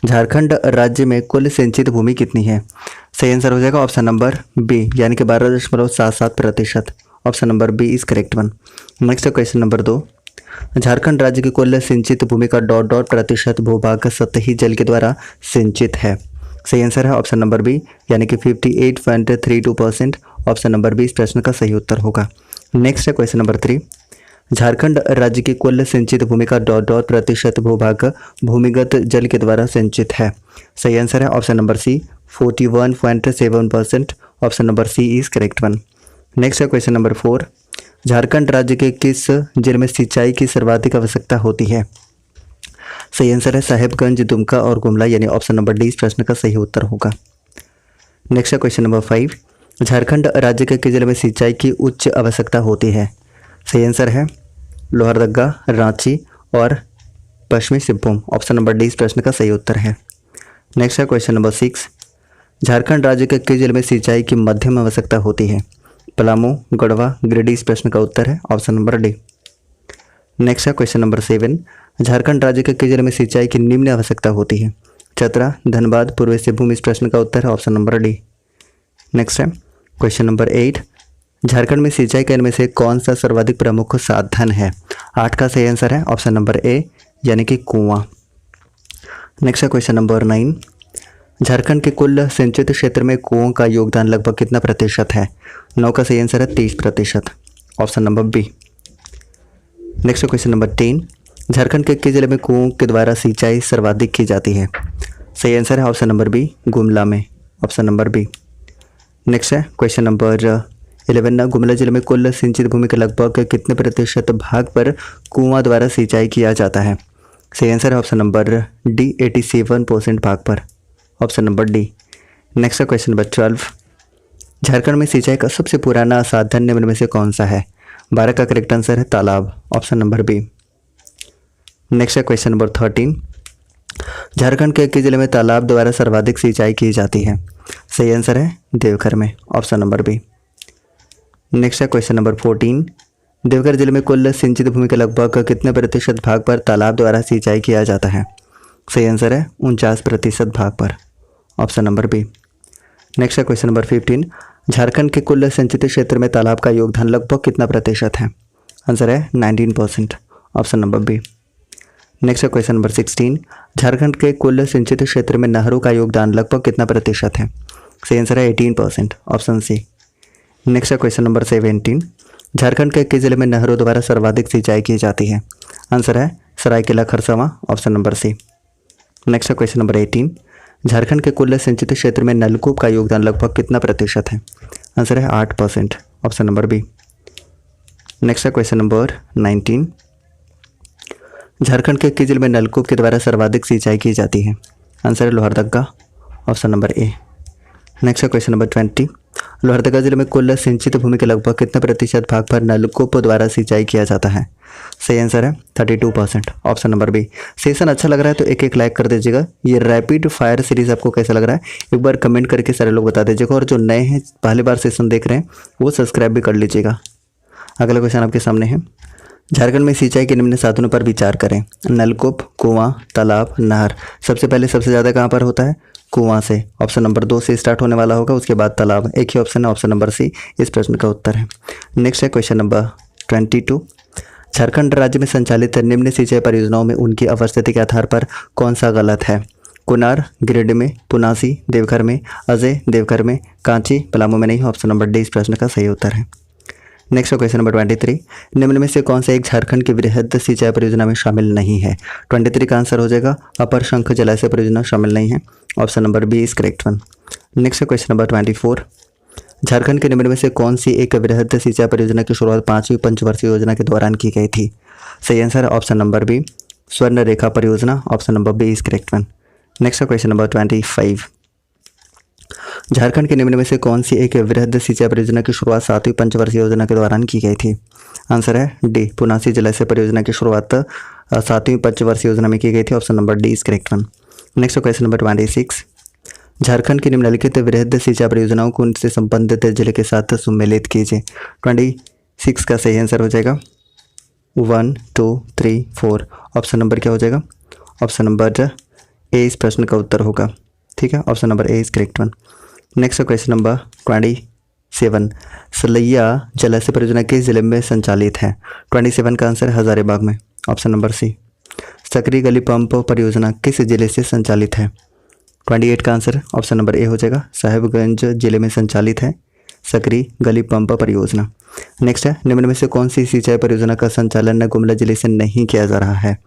झारखंड राज्य में कुल सिंचित भूमि कितनी है? सही आंसर हो जाएगा ऑप्शन नंबर बी, यानी कि 12.77%। Option number B is correct one. Next question number 2। Jharkhand राज्य की कुल सिंचित भूमि का डॉट डॉट प्रतिशत भूभाग सतही जल के द्वारा सिंचित है। सही आंसर है ऑप्शन नंबर बी, यानी कि 58.32%। ऑप्शन नंबर बी इस प्रश्न का सही उत्तर होगा। नेक्स्ट है क्वेश्चन नंबर 3। झारखंड राज्य की कुल सिंचित भूमि का डॉट डॉट प्रतिशत भूभाग भूमिगत जल के द्वारा सिंचित है। सही आंसर है option number C, 41.7%। Option number C is correct one. Next है क्वेश्चन नंबर 4। झारखंड राज्य के किस जिले में सिंचाई की सर्वाधिक आवश्यकता होती है? सही आंसर है साहेबगंज, दुमका और गुमला, यानी ऑप्शन नंबर डी इस प्रश्न का सही उत्तर होगा। नेक्स्ट है क्वेश्चन नंबर 5। झारखंड राज्य के किस जिले में सिंचाई की उच्च आवश्यकता होती है? सही आंसर है लोहरदगा, रांची और पश्चिमी सिंहभूम। ऑप्शन नंबर डी इस प्रश्न का सही उत्तर है। नेक्स्ट है क्वेश्चन नंबर 6। झारखंड राज्य के किस जिले में सिंचाई की मध्यम आवश्यकता होती है? पलामू, गढ़वा, गिरिडीह इस प्रश्न का उत्तर है ऑप्शन नंबर डी। नेक्स्ट है क्वेश्चन नंबर 7। झारखंड राज्य के किस जिले में सिंचाई की निम्न आवश्यकता होती है? चतरा, धनबाद, पूर्वी सिंहभूम इस प्रश्न का उत्तर है ऑप्शन नंबर डी। नेक्स्ट है क्वेश्चन नंबर 8। झारखंड में सिंचाई के इनमें से कौन सा सर्वाधिक प्रमुख साधन है? 8 का सही आंसर है ऑप्शन नंबर ए, यानी कि कुआं। नेक्स्ट है क्वेश्चन नंबर 9। झारखंड के कुल सिंचित क्षेत्र में कुओं का योगदान लगभग कितना प्रतिशत है? 9 का सही आंसर है 30%। Option number B. Next question number 10। Jharkhand के किस जिले में कुओं के द्वारा सिंचाई सर्वाधिक की जाती है? सही आंसर है ऑप्शन नंबर बी, गुमला में। Option number B. नेक्स्ट है क्वेश्चन नंबर 11। गुमला जिले में कुल सिंचित भूमि के लगभग कितने प्रतिशत भाग पर कुआं द्वारा सिंचाई किया जाता है? सही आंसर है ऑप्शन नंबर डी, 87% भाग पर। Option number D. Next question number 12। Jharkhand में सिंचाई का सबसे पुराना साधन निम्न में से कौन सा है? 12 का करेक्ट आंसर है तालाब। Option number B. नेक्स्ट है क्वेश्चन नंबर 13। झारखंड के किस जिले में तालाब द्वारा सर्वाधिक सिंचाई की जाती है? सही आंसर है देवघर में। Option number B. नेक्स्ट है क्वेश्चन नंबर 14। देवघर जिले में कुल सिंचित भूमि के लगभग कितने प्रतिशत भाग पर तालाब द्वारा सिंचाई किया जाता है? सही आंसर है 49% भाग पर। Option number B. नेक्स्ट है क्वेश्चन नंबर 15। झारखंड के कुल सिंचित क्षेत्र में तालाब का योगदान लगभग कितना प्रतिशत है? आंसर है 19%। Option number B. नेक्स्ट है क्वेश्चन नंबर 16। झारखंड के कुल सिंचित क्षेत्र में नहरों का योगदान लगभग कितना प्रतिशत है? सही आंसर है 18%। Option C. नेक्स्ट है क्वेश्चन नंबर 17। झारखंड के किस जिले में नहरों द्वारा सर्वाधिक सिंचाई की जाती है? आंसर है Seraikela Kharsawan. Option number C. Next है क्वेश्चन नंबर 18। झारखंड के कुल सिंचित क्षेत्र में नलकूप का योगदान लगभग कितना प्रतिशत है? आंसर है 8%। Option number B. नेक्स्ट है क्वेश्चन नंबर 19। झारखंड के किस जिले में नलकूप के द्वारा सर्वाधिक सिंचाई की जाती है? आंसर है लोहरदगा। ऑप्शन नंबर ए। नेक्स्ट है क्वेश्चन नंबर 20। लोहरदगा जिले में कुल सिंचित भूमि के लगभग कितने प्रतिशत भाग पर नलकूप द्वारा सिंचाई किया जाता है? सही आंसर है 32%। Option number B. सेशन अच्छा लग रहा है तो एक एक लाइक कर दीजिएगा। ये रैपिड फायर सीरीज आपको कैसा लग रहा है एक बार कमेंट करके सारे लोग बता दीजिएगा, और जो नए हैं पहली बार सेशन देख रहे हैं वो सब्सक्राइब भी कर लीजिएगा। अगला क्वेश्चन आपके सामने है। झारखंड में सिंचाई के निम्न साधनों पर विचार करें। नलकूप, कुआं, तालाब, नहर। सबसे पहले सबसे ज़्यादा कहाँ पर होता है? कुआं से। ऑप्शन नंबर 2 से स्टार्ट होने वाला होगा, उसके बाद तालाब। एक ही ऑप्शन है, ऑप्शन नंबर सी इस प्रश्न का उत्तर है। नेक्स्ट है क्वेश्चन नंबर 22। झारखंड राज्य में संचालित निम्न सिंचाई परियोजनाओं में उनकी अवस्थिति के आधार पर कौन सा गलत है? कुनार, गिरिडीह में, पुनासी, देवघर में, अजय, देवघर में, कांची, पलामू में नहीं। ऑप्शन नंबर डी इस प्रश्न का सही उत्तर है। Next question number 23। निम्न में से कौन सा एक झारखंड की वृहद सिंचाई परियोजना में शामिल नहीं है? 23 का आंसर हो जाएगा अपर शंख जलाशय परियोजना शामिल नहीं है। Option number B is correct one. Next question number 24। Jharkhand के निम्न में से कौन सी एक वृहद सिंचाई परियोजना की शुरुआत 5वीं पंचवर्षीय योजना के दौरान की गई थी? सही आंसर है option number B, Swarnarekha परियोजना। Option number B is correct one. Next question number 25। Jharkhand के निम्न में से कौन सी एक वृहद सिंचाई परियोजना की शुरुआत 7वीं पंचवर्षीय योजना के दौरान की गई थी? आंसर है डी, पुनासी जलाशय परियोजना की शुरुआत 7वीं पंचवर्षीय योजना में की गई थी। Option number D is correct one. Next question number 26। Jharkhand की निम्नलिखित वृहद सिंचाई परियोजनाओं को उनसे संबंधित जिले के साथ सम्मिलित कीजिए। 26 का सही आंसर हो जाएगा 1, 2, 3, 4। ऑप्शन नंबर क्या हो जाएगा? ऑप्शन नंबर ए इस प्रश्न का उत्तर होगा। ठीक है, option number A is correct one. Next question number 27, Salaiya जलाशय परियोजना किस जिले में संचालित है? 27 का आंसर है हजारीबाग में, ऑप्शन नंबर सी। सकरी गली पंप परियोजना किस जिले से संचालित है? 28 का आंसर ऑप्शन नंबर ए हो जाएगा, साहिबगंज जिले में संचालित है सकरी गली पंप परियोजना। नेक्स्ट है, निम्न में से कौन सी सिंचाई परियोजना का संचालन गुमला जिले से नहीं किया जा रहा है?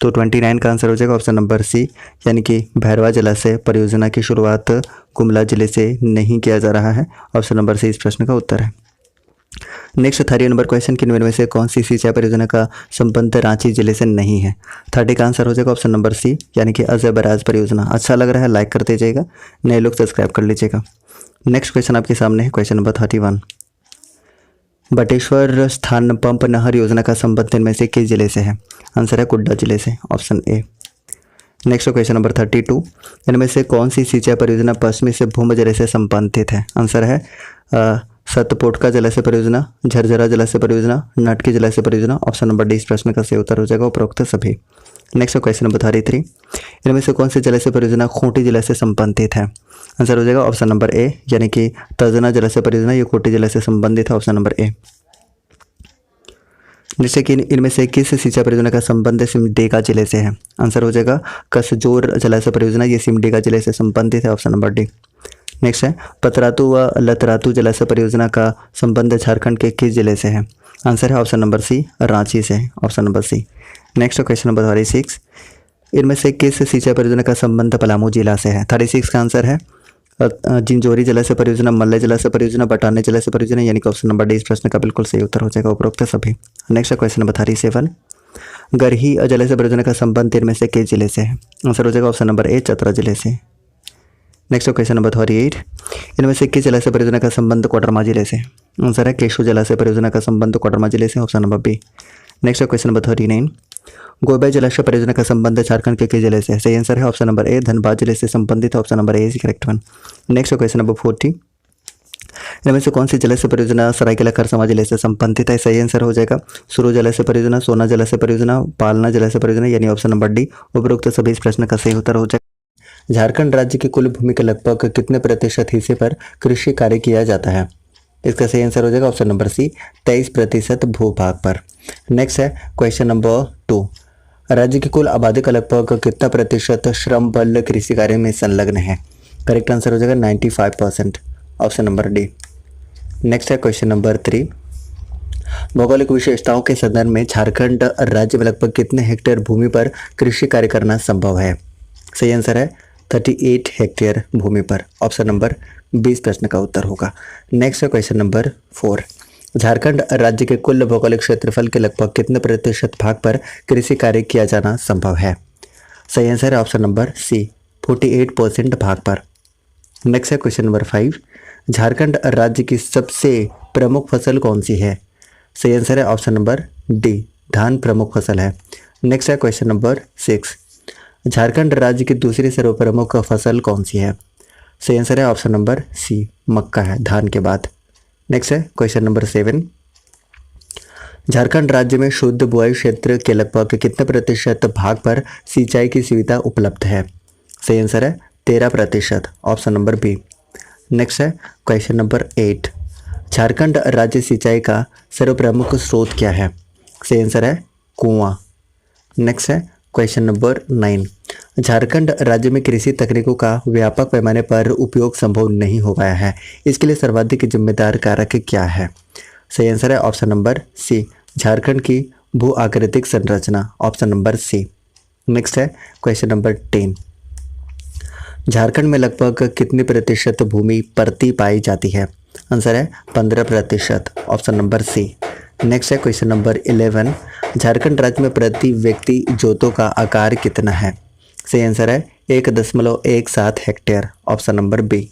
तो 29 का आंसर हो जाएगा ऑप्शन नंबर सी, यानी कि भैरवा जलाशय परियोजना की शुरुआत गुमला जिले से नहीं किया जा रहा है। ऑप्शन नंबर सी इस प्रश्न का उत्तर है। नेक्स्ट 30 नंबर क्वेश्चन की निम्न में से कौन सी सिंचाई परियोजना का संबंध रांची जिले से नहीं है? 30 का आंसर हो जाएगा ऑप्शन नंबर सी, यानी कि अजय बराज परियोजना। अच्छा लग रहा है लाइक करते जाइएगा, नए लोग सब्सक्राइब कर लीजिएगा। नेक्स्ट क्वेश्चन आपके सामने है क्वेश्चन नंबर 31, बटेश्वर स्थान पंप नहर योजना का संबंध इनमें से किस जिले से है? आंसर है कुड्डा जिले से, option A. Next question number 32, इनमें से कौन सी सिंचाई परियोजना पश्चिमी से भूमध्य जिले से संबंधित है? आंसर है सतपोटका जलाशय परियोजना, झरझरा जलाशय परियोजना, नटकी जलाशय परियोजना। ऑप्शन नंबर डी इस प्रश्न का सही उत्तर हो जाएगा उपरोक्त सभी। नेक्स्ट क्वेश्चन नंबर 33, इनमें से कौन सी जलाशय परियोजना खूंटी जिले से संबंधित है? आंसर हो जाएगा ऑप्शन नंबर ए, यानी कि तजना जलाशय परियोजना ये खूंटी जिले से संबंधित है, ऑप्शन नंबर ए। जैसे कि इनमें से किस सिंचाई परियोजना का संबंध सिमडेगा जिले से है? आंसर हो जाएगा कसजोर जलाशय परियोजना, ये सिमडेगा जिले से संबंधित है, ऑप्शन नंबर डी। नेक्स्ट है, पतरातू व लतरातू जलाशय परियोजना का संबंध झारखंड के किस जिले से है? आंसर है ऑप्शन नंबर सी, रांची से, option number C. Next question number 36, इनमें से किस सिंचाई परियोजना का संबंध पलामू जिला से है? 36 का आंसर है जिंजोरी जलाशय परियोजना, मल्ले जलाशय परियोजना, बटाने जलाशय परियोजना, यानी कि ऑप्शन नंबर डी इस प्रश्न का बिल्कुल सही उत्तर हो जाएगा उपरोक्त सभी। नेक्स्ट क्वेश्चन नंबर 37, गरही जलाशय परियोजना का संबंध इनमें से किस जिले से है? आंसर हो जाएगा ऑप्शन नंबर ए, चतरा जिले से। नेक्स्ट क्वेश्चन नंबर 38, इनमें से किस जलाशय परियोजना का संबंध कोडरमा जिले से? आंसर है केशु जलाशय परियोजना का संबंध कोडरमा जिले से, option number B. Next question number 39, Gobai जलाशय परियोजना का संबंध झारखंड के किस जिले से? सही आंसर है ऑप्शन नंबर ए, धनबाद जिले से संबंधित है, option number A is correct one. Next question number 40, इनमें से कौन सी जलाशय परियोजना सरायकेला खरसावां जिले से संबंधित है? सही आंसर हो जाएगा सुरू जलाशय परियोजना, सोना जलाशय परियोजना, पालना जलाशय परियोजना, यानी ऑप्शन नंबर डी उपरोक्त सभी इस प्रश्न का सही उत्तर हो जाएगा। झारखंड राज्य की कुल भूमि के लगभग कितने प्रतिशत हिस्से पर कृषि कार्य किया जाता है? इसका सही आंसर हो जाएगा ऑप्शन नंबर सी, 23% भूभाग पर। नेक्स्ट है क्वेश्चन नंबर 2, राज्य की कुल आबादी का लगभग कितना प्रतिशत श्रम बल कृषि कार्य में संलग्न है? करेक्ट आंसर हो जाएगा 95%, ऑप्शन नंबर डी। नेक्स्ट है क्वेश्चन नंबर 3, भौगोलिक विशेषताओं के संदर्भ में झारखंड राज्य में लगभग कितने हेक्टेयर भूमि पर कृषि कार्य करना संभव है? सही आंसर है 38 हेक्टेयर भूमि पर, ऑप्शन नंबर 20 प्रश्न का उत्तर होगा। नेक्स्ट है क्वेश्चन नंबर 4, झारखंड राज्य के कुल भौगोलिक क्षेत्रफल के लगभग कितने प्रतिशत भाग पर कृषि कार्य किया जाना संभव है? सही आंसर है ऑप्शन नंबर सी, 48% भाग पर। नेक्स्ट है क्वेश्चन नंबर 5, झारखंड राज्य की सबसे प्रमुख फसल कौन सी है? सही आंसर है ऑप्शन नंबर डी, धान प्रमुख फसल है। नेक्स्ट है क्वेश्चन नंबर 6, झारखंड राज्य की दूसरी सर्वप्रमुख फसल कौन सी है? सही आंसर है ऑप्शन नंबर सी, मक्का है धान के बाद। नेक्स्ट है क्वेश्चन नंबर 7, झारखंड राज्य में शुद्ध बुआई क्षेत्र के लगभग कितने प्रतिशत भाग पर सिंचाई की सुविधा उपलब्ध है? सही आंसर है 13%, ऑप्शन नंबर बी। नेक्स्ट है क्वेश्चन नंबर 8, झारखंड राज्य सिंचाई का सर्वप्रमुख स्रोत क्या है? सही आंसर है कुआं। नेक्स्ट है क्वेश्चन नंबर 9, झारखंड राज्य में कृषि तकनीकों का व्यापक पैमाने पर उपयोग संभव नहीं हो पाया है, इसके लिए सर्वाधिक जिम्मेदार कारक क्या है? सही आंसर है ऑप्शन नंबर सी, झारखंड की भू आकृतिक संरचना, ऑप्शन नंबर सी। नेक्स्ट है क्वेश्चन नंबर 10, झारखंड में लगभग कितने प्रतिशत भूमि परती पाई जाती है? आंसर है 15%, ऑप्शन नंबर सी। नेक्स्ट है क्वेश्चन नंबर 11, झारखंड राज्य में प्रति व्यक्ति जोतों का आकार कितना है? सही आंसर है 1.17 hectare, option number B.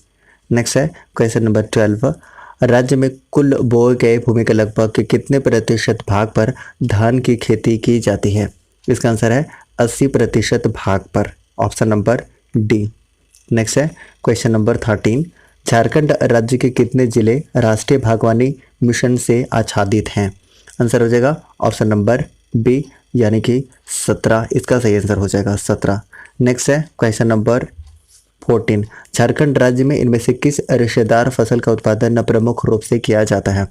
Next है क्वेश्चन नंबर 12, राज्य में कुल बोए गए भूमि के लगभग कितने प्रतिशत भाग पर धान की खेती की जाती है? इसका आंसर है 80% भाग पर, ऑप्शन नंबर डी। नेक्स्ट है क्वेश्चन नंबर 13, झारखंड राज्य के कितने जिले राष्ट्रीय बागवानी मिशन से आच्छादित हैं? आंसर हो जाएगा ऑप्शन नंबर बी, यानी कि 17, इसका सही आंसर हो जाएगा 17। नेक्स्ट है क्वेश्चन नंबर 14, झारखंड राज्य में इनमें से किस रेशेदार फसल का उत्पादन प्रमुख रूप से किया जाता है?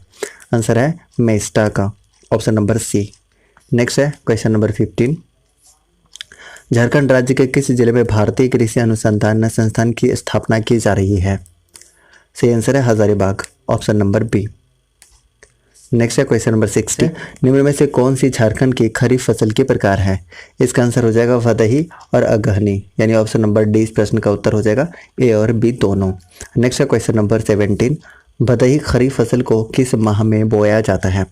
आंसर है मेस्टा का, ऑप्शन नंबर सी। नेक्स्ट है क्वेश्चन नंबर 15, झारखंड राज्य के किस जिले में भारतीय कृषि अनुसंधान संस्थान की स्थापना की जा रही है? सही आंसर है Hazaribagh, option number B. Next है क्वेश्चन नंबर 60, निम्न में से कौन सी झारखंड की खरीफ फसल के प्रकार है? इसका आंसर हो जाएगा वदही और अगहनी, यानी ऑप्शन नंबर डी इस प्रश्न का उत्तर हो जाएगा, ए और बी दोनों। नेक्स्ट है क्वेश्चन नंबर 17, वदही खरीफ फसल को किस माह में बोया जाता है?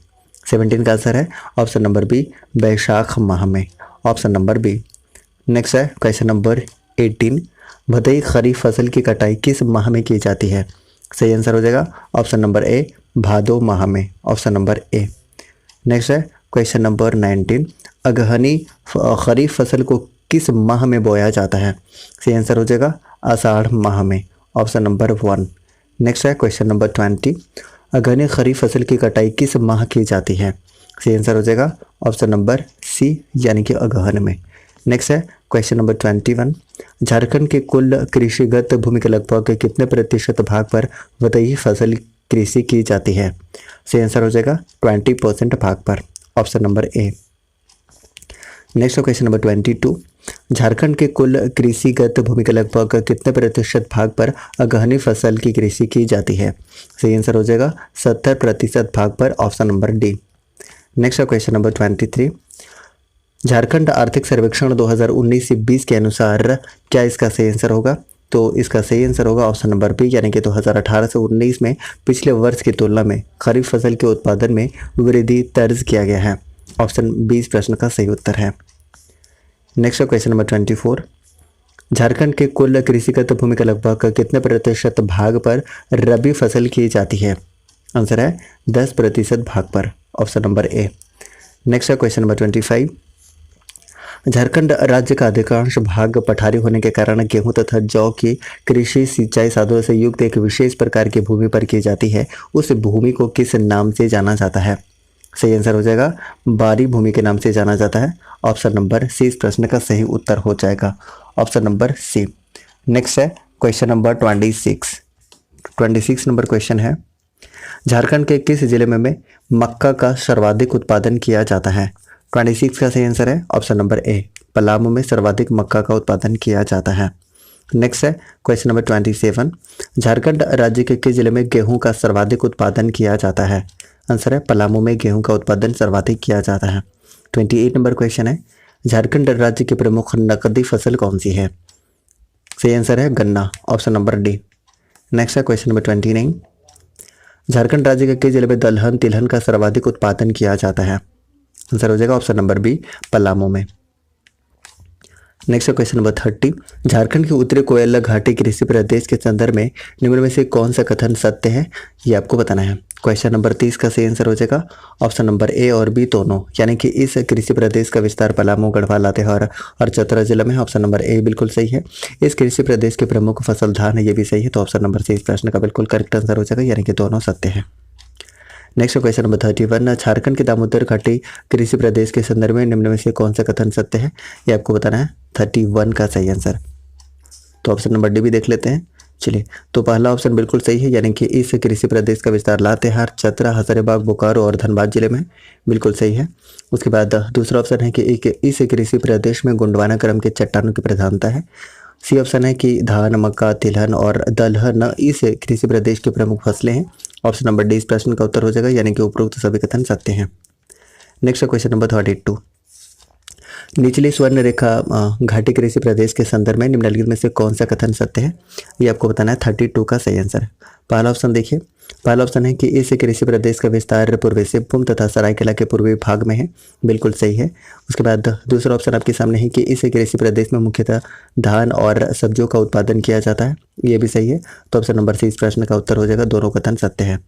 17 का आंसर है ऑप्शन नंबर बी, बैसाख माह में, ऑप्शन नंबर बी। नेक्स्ट है क्वेश्चन नंबर 18, वदही खरीफ फसल की कटाई किस माह में की जाती है? सही आंसर हो जाएगा ऑप्शन नंबर ए, भादो माह में, ऑप्शन नंबर ए। नेक्स्ट है क्वेश्चन नंबर 19, अगहनी खरीफ फसल को किस माह में बोया जाता है? सही आंसर हो जाएगा आषाढ़ माह में, ऑप्शन नंबर 1। नेक्स्ट है क्वेश्चन नंबर 20, अगहनी खरीफ फसल की कटाई किस माह की जाती है? सही आंसर हो जाएगा ऑप्शन नंबर सी, यानी कि अगहन में। नेक्स्ट है क्वेश्चन नंबर 21, झारखंड के कुल कृषिगत भूमि के लगभग कितने प्रतिशत भाग पर वदही फसल कृषि की जाती है? सही आंसर हो जाएगा 20% भाग पर, ऑप्शन नंबर ए। नेक्स्ट क्वेश्चन नंबर 22, झारखंड के कुल कृषिगत भूमि के लगभग कितने प्रतिशत भाग पर अगहनी फसल की कृषि की जाती है? सही आंसर हो जाएगा 70% भाग पर, option number D. Next question number 23, Jharkhand आर्थिक सर्वेक्षण 2019 से 20 के अनुसार क्या इसका सही आंसर होगा? तो इसका सही आंसर होगा ऑप्शन नंबर बी, यानी कि 2018 से 19 में पिछले वर्ष की तुलना में खरीफ फसल के उत्पादन में वृद्धि दर्ज किया गया है, ऑप्शन बी इस प्रश्न का सही उत्तर है। नेक्स्ट क्वेश्चन नंबर 24, झारखंड के कुल कृषिगत भूमि के लगभग कितने प्रतिशत भाग पर रबी फसल की जाती है? आंसर है 10% भाग पर, ऑप्शन नंबर ए। नेक्स्ट क्वेश्चन नंबर 25, झारखंड राज्य का अधिकांश भाग पठारी होने के कारण गेहूं तथा जौ की कृषि सिंचाई साधनों से युक्त एक विशेष प्रकार की भूमि पर की जाती है। उस भूमि को किस नाम से जाना जाता है? सही आंसर हो जाएगा बारी भूमि के नाम से जाना जाता है, ऑप्शन नंबर सी इस प्रश्न का सही उत्तर हो जाएगा, ऑप्शन नंबर सी। नेक्स्ट है क्वेश्चन नंबर 26 नंबर क्वेश्चन है, झारखंड के किस जिले में मक्का का सर्वाधिक उत्पादन किया जाता है? 26 का सही आंसर है ऑप्शन नंबर ए, पलामू में सर्वाधिक मक्का का उत्पादन किया जाता है। नेक्स्ट है क्वेश्चन नंबर 27, झारखंड राज्य के किस जिले में गेहूं का सर्वाधिक उत्पादन किया जाता है? आंसर है पलामू में गेहूं का उत्पादन सर्वाधिक किया जाता है। 28 नंबर क्वेश्चन है, झारखंड राज्य की प्रमुख नकदी फसल कौन सी है? सही आंसर है गन्ना, ऑप्शन नंबर डी। नेक्स्ट है क्वेश्चन नंबर 29, झारखंड राज्य के किस जिले में दलहन तिलहन का सर्वाधिक उत्पादन किया जाता है? आंसर हो जाएगा ऑप्शन नंबर बी, पलामू में। नेक्स्ट क्वेश्चन नंबर 30, झारखंड के उत्तरी कोयला घाटी कृषि प्रदेश के संदर्भ में निम्न में से कौन सा कथन सत्य है, ये आपको बताना है। क्वेश्चन नंबर 30 का सही आंसर हो जाएगा ऑप्शन नंबर ए और बी दोनों, यानी कि इस कृषि प्रदेश का विस्तार पलामू, गढ़वा, लातेहार और चतरा जिला में है, ऑप्शन नंबर ए बिल्कुल सही है। इस कृषि प्रदेश के प्रमुख फसल धान है, ये भी सही है, तो ऑप्शन नंबर सी इस प्रश्न का बिल्कुल करेक्ट आंसर हो जाएगा, यानी कि दोनों सत्य है। नेक्स्ट क्वेश्चन नंबर 31, झारखंड के दामोदर घाटी कृषि प्रदेश के संदर्भ में निम्न में से कौन सा कथन सत्य है, ये आपको बताना है। 31 का सही आंसर, तो ऑप्शन नंबर डी भी देख लेते हैं। चलिए, तो पहला ऑप्शन बिल्कुल सही है, यानी कि इस कृषि प्रदेश का विस्तार लातेहार, चतरा, हजारीबाग, बोकारो और धनबाद जिले में है, बिल्कुल सही है। उसके बाद दूसरा ऑप्शन है कि इस कृषि प्रदेश में गोंडवाना क्रम के चट्टानों की प्रधानता है। सी ऑप्शन है कि धान, मक्का, तिलहन और दलहन इस कृषि प्रदेश की प्रमुख फसलें हैं, ऑप्शन नंबर डी इस प्रश्न का उत्तर हो जाएगा, यानी कि उपरोक्त सभी कथन सत्य हैं। नेक्स्ट क्वेश्चन नंबर 32, निचली स्वर्ण रेखा घाटी कृषि प्रदेश के संदर्भ में निम्नलिखित में से कौन सा कथन सत्य है, ये आपको बताना है। 32 का सही आंसर। पहला ऑप्शन देखिए, पहला ऑप्शन है कि इस कृषि प्रदेश का विस्तार पूर्वी सिंहभूम तथा सरायकेला के पूर्वी भाग में है, बिल्कुल सही है। उसके बाद दूसरा ऑप्शन आपके सामने है कि इस कृषि प्रदेश में मुख्यतः धान और सब्जियों का उत्पादन किया जाता है, ये भी सही है, तो ऑप्शन नंबर सी इस प्रश्न का उत्तर हो जाएगा, दोनों कथन सत्य है।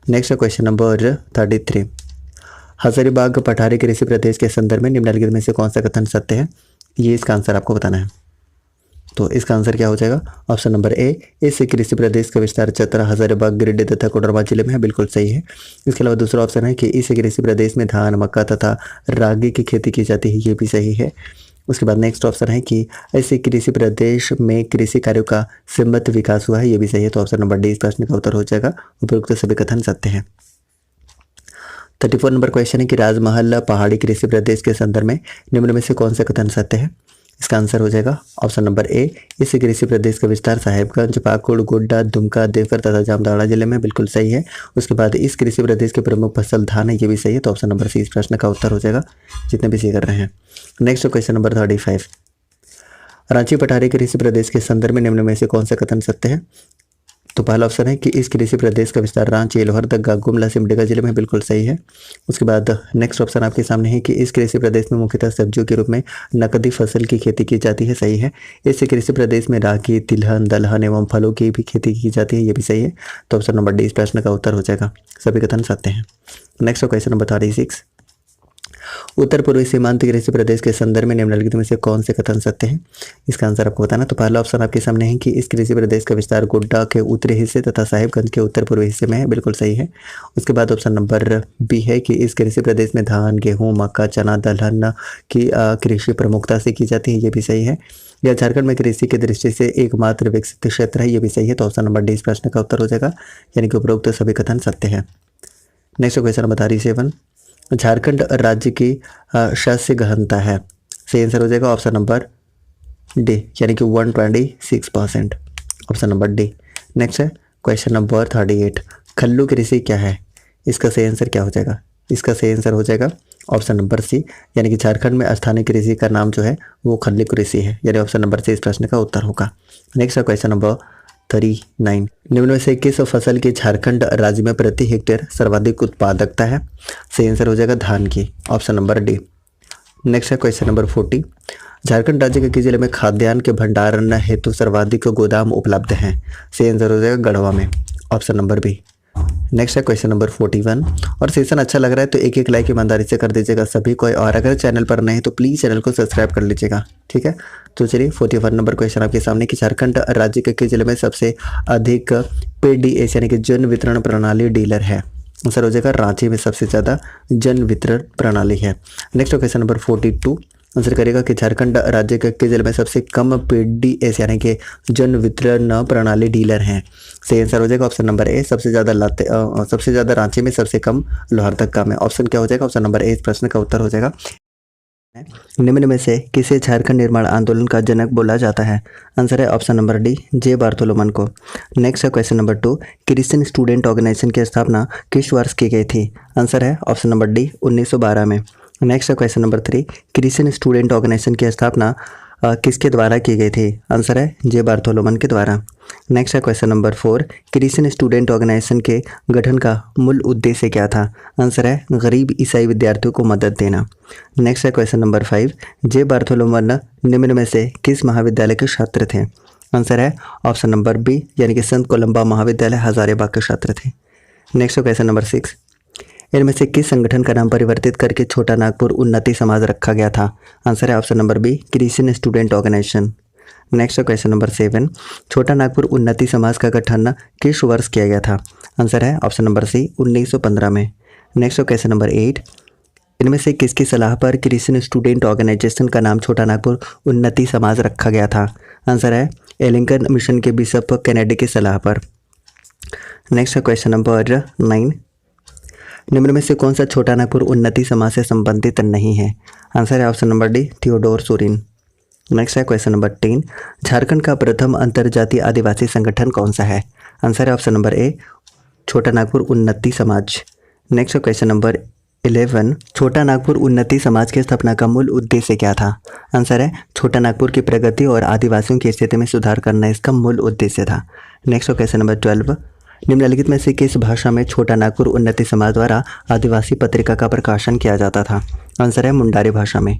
नेक्स्ट क्वेश्चन नंबर 33, हजारीबाग पठारी कृषि प्रदेश के संदर्भ में निम्नलिखित में से कौन सा कथन सत्य है, ये इसका आंसर आपको बताना है। तो इसका आंसर क्या हो जाएगा, ऑप्शन नंबर ए, इस कृषि प्रदेश का विस्तार चतरा, हजारीबाग, गिरिडीह तथा कोडरमा जिले में है, बिल्कुल सही है। इसके अलावा दूसरा ऑप्शन है कि इस कृषि प्रदेश में धान, मक्का तथा रागी की खेती की जाती है, ये भी सही है। उसके बाद नेक्स्ट ऑप्शन है कि ऐसे कृषि प्रदेश में कृषि कार्यों का सीमित विकास हुआ है, ये भी सही है। तो ऑप्शन नंबर डी इस प्रश्न का उत्तर हो जाएगा। उपरोक्त सभी कथन सत्य हैं। 34 नंबर क्वेश्चन है कि राजमहल पहाड़ी कृषि प्रदेश के संदर्भ में निम्न में से कौन सा कथन सत्य है। इसका आंसर हो जाएगा ऑप्शन नंबर ए, इस कृषि प्रदेश का विस्तार साहेबगंज, पाकुड़, गोड्डा, दुमका, देवघर तथा जामताड़ा जिले में, बिल्कुल सही है। उसके बाद इस कृषि प्रदेश के प्रमुख फसल धान है, ये भी सही है। तो ऑप्शन नंबर सी इस प्रश्न का उत्तर हो जाएगा, जितने भी सही कर रहे हैं। नेक्स्ट क्वेश्चन नंबर 35, रांची पठारी कृषि प्रदेश के संदर्भ में निम्न में से कौन सा कथन सत्य है। तो पहला ऑप्शन है कि इस कृषि प्रदेश का विस्तार रांची, लोहरदगा, गुमला, सिमडेगा जिले में, बिल्कुल सही है। उसके बाद नेक्स्ट ऑप्शन आपके सामने है कि इस कृषि प्रदेश में मुख्यतः सब्जियों के रूप में नकदी फसल की खेती की जाती है, सही है। इस कृषि प्रदेश में रागी, तिलहन, दलहन एवं फलों की भी खेती की जाती है, ये भी सही है। तो ऑप्शन नंबर डी इस प्रश्न का उत्तर हो जाएगा। सभी कथन सत्य हैं। नेक्स्ट क्वेश्चन नंबर 36, उत्तर पूर्वी सीमांत कृषि प्रदेश के संदर्भ में निम्नलिखित में से कौन से कथन सत्य हैं। इसका आंसर आपको बताना। तो पहला ऑप्शन आपके सामने है कि इस कृषि प्रदेश का विस्तार गोड्डा के उत्तरी हिस्से तथा साहिबगंज के उत्तर पूर्वी हिस्से में है, बिल्कुल सही है। उसके बाद ऑप्शन नंबर बी है कि इस कृषि प्रदेश में धान, गेहूँ, मक्का, चना, दलहन की कृषि प्रमुखता से की जाती है, ये भी सही है। यह झारखंड में कृषि की दृष्टि से एकमात्र विकसित क्षेत्र है, ये भी सही है। तो ऑप्शन नंबर डी इस प्रश्न का उत्तर हो जाएगा, यानी कि उपरोक्त सभी कथन सत्य है। नेक्स्ट क्वेश्चन नंबर 37, झारखंड राज्य की शस्य गहनता है, सही आंसर हो जाएगा ऑप्शन नंबर डी, यानी कि 126%, ऑप्शन नंबर डी। नेक्स्ट है क्वेश्चन नंबर 38, खल्लू कृषि क्या है। इसका सही आंसर क्या हो जाएगा। इसका सही आंसर हो जाएगा ऑप्शन नंबर सी, यानी कि झारखंड में स्थानीय कृषि का नाम जो है वो खल्लू कृषि है, यानी ऑप्शन नंबर सी इस प्रश्न का उत्तर होगा। नेक्स्ट है क्वेश्चन नंबर 39, निम्न में से किस फसल की झारखंड राज्य में प्रति हेक्टेयर सर्वाधिक उत्पादकता है। सही आंसर हो जाएगा धान की, ऑप्शन नंबर डी। नेक्स्ट है क्वेश्चन नंबर 40, झारखंड राज्य के किस जिले में खाद्यान्न के भंडारण हेतु सर्वाधिक गोदाम उपलब्ध हैं। सही आंसर हो जाएगा गढ़वा में, ऑप्शन नंबर बी। नेक्स्ट है क्वेश्चन नंबर 41, और सेशन अच्छा लग रहा है तो एक लाइक ईमानदारी से कर दीजिएगा सभी को, और अगर चैनल पर नए हैं तो प्लीज़ चैनल को सब्सक्राइब कर लीजिएगा, ठीक है। तो चलिए 41 नंबर क्वेश्चन आपके सामने कि झारखंड राज्य के किस जिले में सबसे अधिक PDS यानी कि जन वितरण प्रणाली डीलर है। आंसर हो जाएगा रांची में सबसे ज़्यादा जन वितरण प्रणाली है। नेक्स्ट क्वेश्चन नंबर 42, आंसर करेगा कि झारखंड राज्य के किस जिले में सबसे कम PDS यानी कि जन वितरण प्रणाली डीलर हैं। सही आंसर हो जाएगा ऑप्शन नंबर ए, सबसे ज़्यादा रांची में, सबसे कम लोहरदगा में। ऑप्शन क्या हो जाएगा, ऑप्शन नंबर ए इस प्रश्न का उत्तर हो जाएगा। निम्न में से किसे झारखंड निर्माण आंदोलन का जनक बोला जाता है। आंसर है option number D, J Bartholomew को। नेक्स्ट है question number 2, Christian Student Organisation की स्थापना किस वर्ष की गई थी। आंसर है ऑप्शन नंबर डी, 1912 में। नेक्स्ट है question number 3, Christian Student Organisation की स्थापना किसके द्वारा की गई थी। आंसर है जे बार्थोलोमन के द्वारा। नेक्स्ट है question number 4, Christian Student Organisation के गठन का मूल उद्देश्य क्या था। आंसर है गरीब ईसाई विद्यार्थियों को मदद देना। नेक्स्ट है क्वेश्चन नंबर 5, जे बार्थोलोमन निम्न में से किस महाविद्यालय के छात्र थे। आंसर है ऑप्शन नंबर बी, यानी कि संत कोलंबा महाविद्यालय हजारीबाग के छात्र थे। नेक्स्ट है क्वेश्चन नंबर 6, इनमें से किस संगठन का नाम परिवर्तित करके छोटा नागपुर उन्नति समाज रखा गया था। आंसर है option number B, Christian Student Organisation. Next है क्वेश्चन नंबर 7, छोटा नागपुर उन्नति समाज का गठन किस वर्ष किया गया था। आंसर है ऑप्शन नंबर सी, 1915 में। नेक्स्ट है क्वेश्चन नंबर 8, इनमें से किसकी सलाह पर क्रिश्चियन स्टूडेंट ऑर्गेनाइजेशन का नाम छोटा नागपुर उन्नति समाज रखा गया था। आंसर है एलिंगटन मिशन के बिशप कैनेडी की सलाह पर। नेक्स्ट है क्वेश्चन नंबर 9, निम्न में से कौन सा छोटा नागपुर उन्नति समाज से संबंधित नहीं है। आंसर है option number D, Theodore Soren. Next है क्वेश्चन नंबर 10, झारखंड का प्रथम अंतर्जातीय आदिवासी संगठन कौन सा है। आंसर है ऑप्शन नंबर ए, छोटा नागपुर उन्नति समाज। नेक्स्ट है क्वेश्चन नंबर 11, छोटा नागपुर उन्नति समाज की स्थापना का मूल उद्देश्य क्या था। आंसर है छोटा नागपुर की प्रगति और आदिवासियों की स्थिति में सुधार करना इसका मूल उद्देश्य था। नेक्स्ट है क्वेश्चन नंबर 12, निम्नलिखित में से किस भाषा में छोटा नागपुर उन्नति समाज द्वारा आदिवासी पत्रिका का प्रकाशन किया जाता था। आंसर है मुंडारी भाषा में।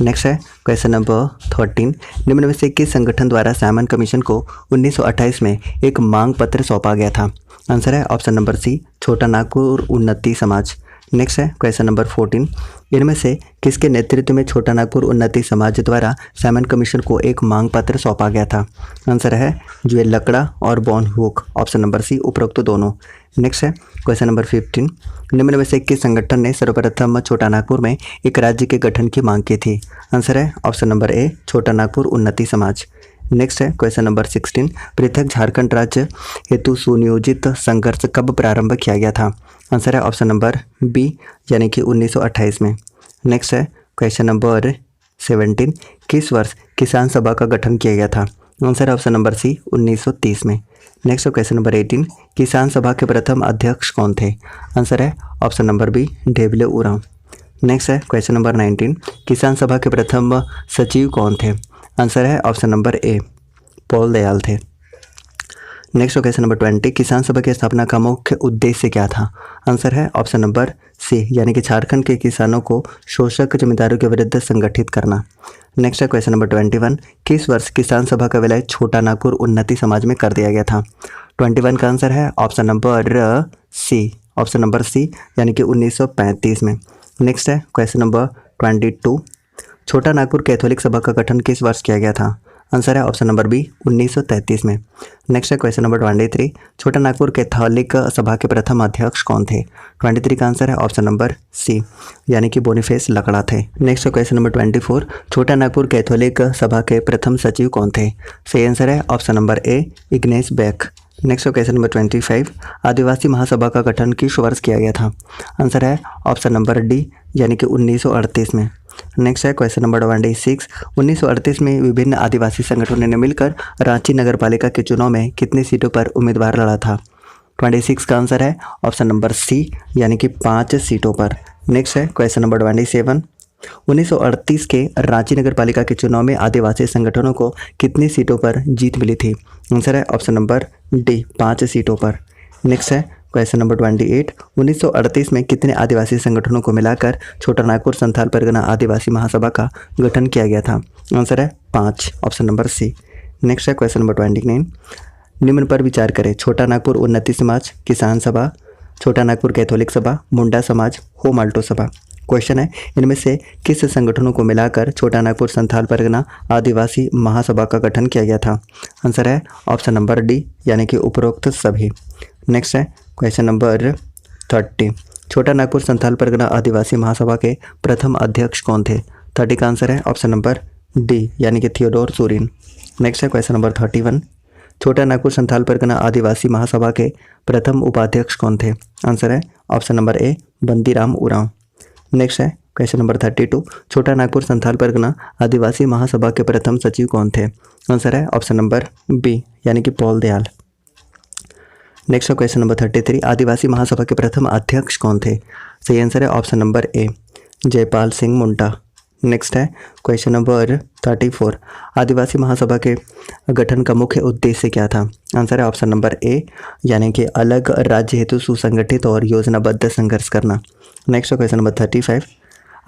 नेक्स्ट है क्वेश्चन नंबर 13, निम्न में से किस संगठन द्वारा साइमन कमीशन को 1928 में एक मांग पत्र सौंपा गया था। आंसर है ऑप्शन नंबर सी, छोटा नागपुर उन्नति समाज। नेक्स्ट है क्वेश्चन नंबर 14, इनमें से किसके नेतृत्व में छोटा नागपुर उन्नति समाज द्वारा साइमन कमीशन को एक मांग पत्र सौंपा गया था? आंसर है ज्वेल लकड़ा और बॉन हुक, ऑप्शन नंबर सी उपरोक्त दोनों। नेक्स्ट है क्वेश्चन नंबर 15, निम्न में से किस संगठन ने सर्वप्रथम छोटा नागपुर में एक राज्य के गठन की मांग की थी? आंसर है ऑप्शन नंबर ए छोटा नागपुर उन्नति समाज। नेक्स्ट है क्वेश्चन नंबर 16, पृथक झारखंड राज्य हेतु सुनियोजित संघर्ष कब प्रारंभ किया गया था? आंसर है ऑप्शन नंबर बी यानी कि 1928 में। नेक्स्ट है क्वेश्चन नंबर 17, किस वर्ष किसान सभा का गठन किया गया था? आंसर है ऑप्शन नंबर सी 1930 में। नेक्स्ट है क्वेश्चन नंबर 18, किसान सभा के प्रथम अध्यक्ष कौन थे? आंसर है option number B Dheble Oraon. Next है क्वेश्चन नंबर 19, किसान सभा के प्रथम सचिव कौन थे? आंसर है option number A Paul Dayal थे। नेक्स्ट क्वेश्चन नंबर 20, किसान सभा की स्थापना का मुख्य उद्देश्य क्या था? आंसर है ऑप्शन नंबर सी यानी कि झारखंड के किसानों को शोषक जमींदारों के विरुद्ध संगठित करना। नेक्स्ट है क्वेश्चन नंबर 21, किस वर्ष किसान सभा का विलय छोटा नागपुर उन्नति समाज में कर दिया गया था? 21 का आंसर है ऑप्शन नंबर सी यानी कि 1935 में। नेक्स्ट है क्वेश्चन नंबर 22, छोटा नागपुर कैथोलिक सभा का गठन किस वर्ष किया गया था? आंसर है ऑप्शन नंबर बी 1933 में। नेक्स्ट है क्वेश्चन नंबर 23, छोटा नागपुर कैथोलिक सभा के प्रथम अध्यक्ष कौन थे? 23 का आंसर है ऑप्शन नंबर सी यानी कि बोनीफेस लकड़ा थे। नेक्स्ट है क्वेश्चन नंबर 24, छोटा नागपुर कैथोलिक सभा के प्रथम सचिव कौन थे? सही आंसर है option number A Ignace Beck. Next question number 25, Adivasi Mahasabha का गठन किस वर्ष किया गया था? आंसर है ऑप्शन नंबर डी यानी कि 1938 में। नेक्स्ट है क्वेश्चन नंबर 26, 1938 में विभिन्न आदिवासी संगठनों ने मिलकर रांची नगरपालिका के चुनाव में कितनी सीटों पर उम्मीदवार लड़ा था? 26 का आंसर है ऑप्शन नंबर सी यानी कि 5 सीटों पर। नेक्स्ट है क्वेश्चन नंबर 27, 1938 के रांची नगरपालिका के चुनाव में आदिवासी संगठनों को कितनी सीटों पर जीत मिली थी? आंसर है ऑप्शन नंबर डी 5 सीटों पर। नेक्स्ट है क्वेश्चन नंबर 28, 1938 में कितने आदिवासी संगठनों को मिलाकर छोटा नागपुर संथाल परगना आदिवासी महासभा का गठन किया गया था? आंसर है 5, ऑप्शन नंबर सी। नेक्स्ट है क्वेश्चन नंबर 29, निम्न पर विचार करें, छोटा नागपुर उन्नति समाज, किसान सभा, छोटा नागपुर कैथोलिक सभा, मुंडा समाज, होम आल्टो सभा। क्वेश्चन है, इनमें से किस संगठनों को मिलाकर छोटा नागपुर संथाल परगना आदिवासी महासभा का गठन किया गया था? आंसर है ऑप्शन नंबर डी यानी कि उपरोक्त सभी। नेक्स्ट है क्वेश्चन नंबर 30, छोटा नागपुर संथाल परगना आदिवासी महासभा के प्रथम अध्यक्ष कौन थे? 30 का आंसर है ऑप्शन नंबर डी यानी कि थियोडोर सोरेन। नेक्स्ट है क्वेश्चन नंबर 31, छोटा नागपुर संथाल परगना आदिवासी महासभा के प्रथम उपाध्यक्ष कौन थे? आंसर है option number A Bandiram Oraon. Next है क्वेश्चन नंबर 32, छोटा नागपुर संथाल परगना आदिवासी महासभा के प्रथम सचिव कौन थे? आंसर है ऑप्शन नंबर बी यानी कि पॉल दयाल। नेक्स्ट है क्वेश्चन नंबर 33, आदिवासी महासभा के प्रथम अध्यक्ष कौन थे? सही आंसर है ऑप्शन नंबर ए जयपाल सिंह मुंडा। नेक्स्ट है क्वेश्चन नंबर 34, आदिवासी महासभा के गठन का मुख्य उद्देश्य क्या था? आंसर है ऑप्शन नंबर ए यानी कि अलग राज्य हेतु सुसंगठित और योजनाबद्ध संघर्ष करना। नेक्स्ट है क्वेश्चन नंबर 35,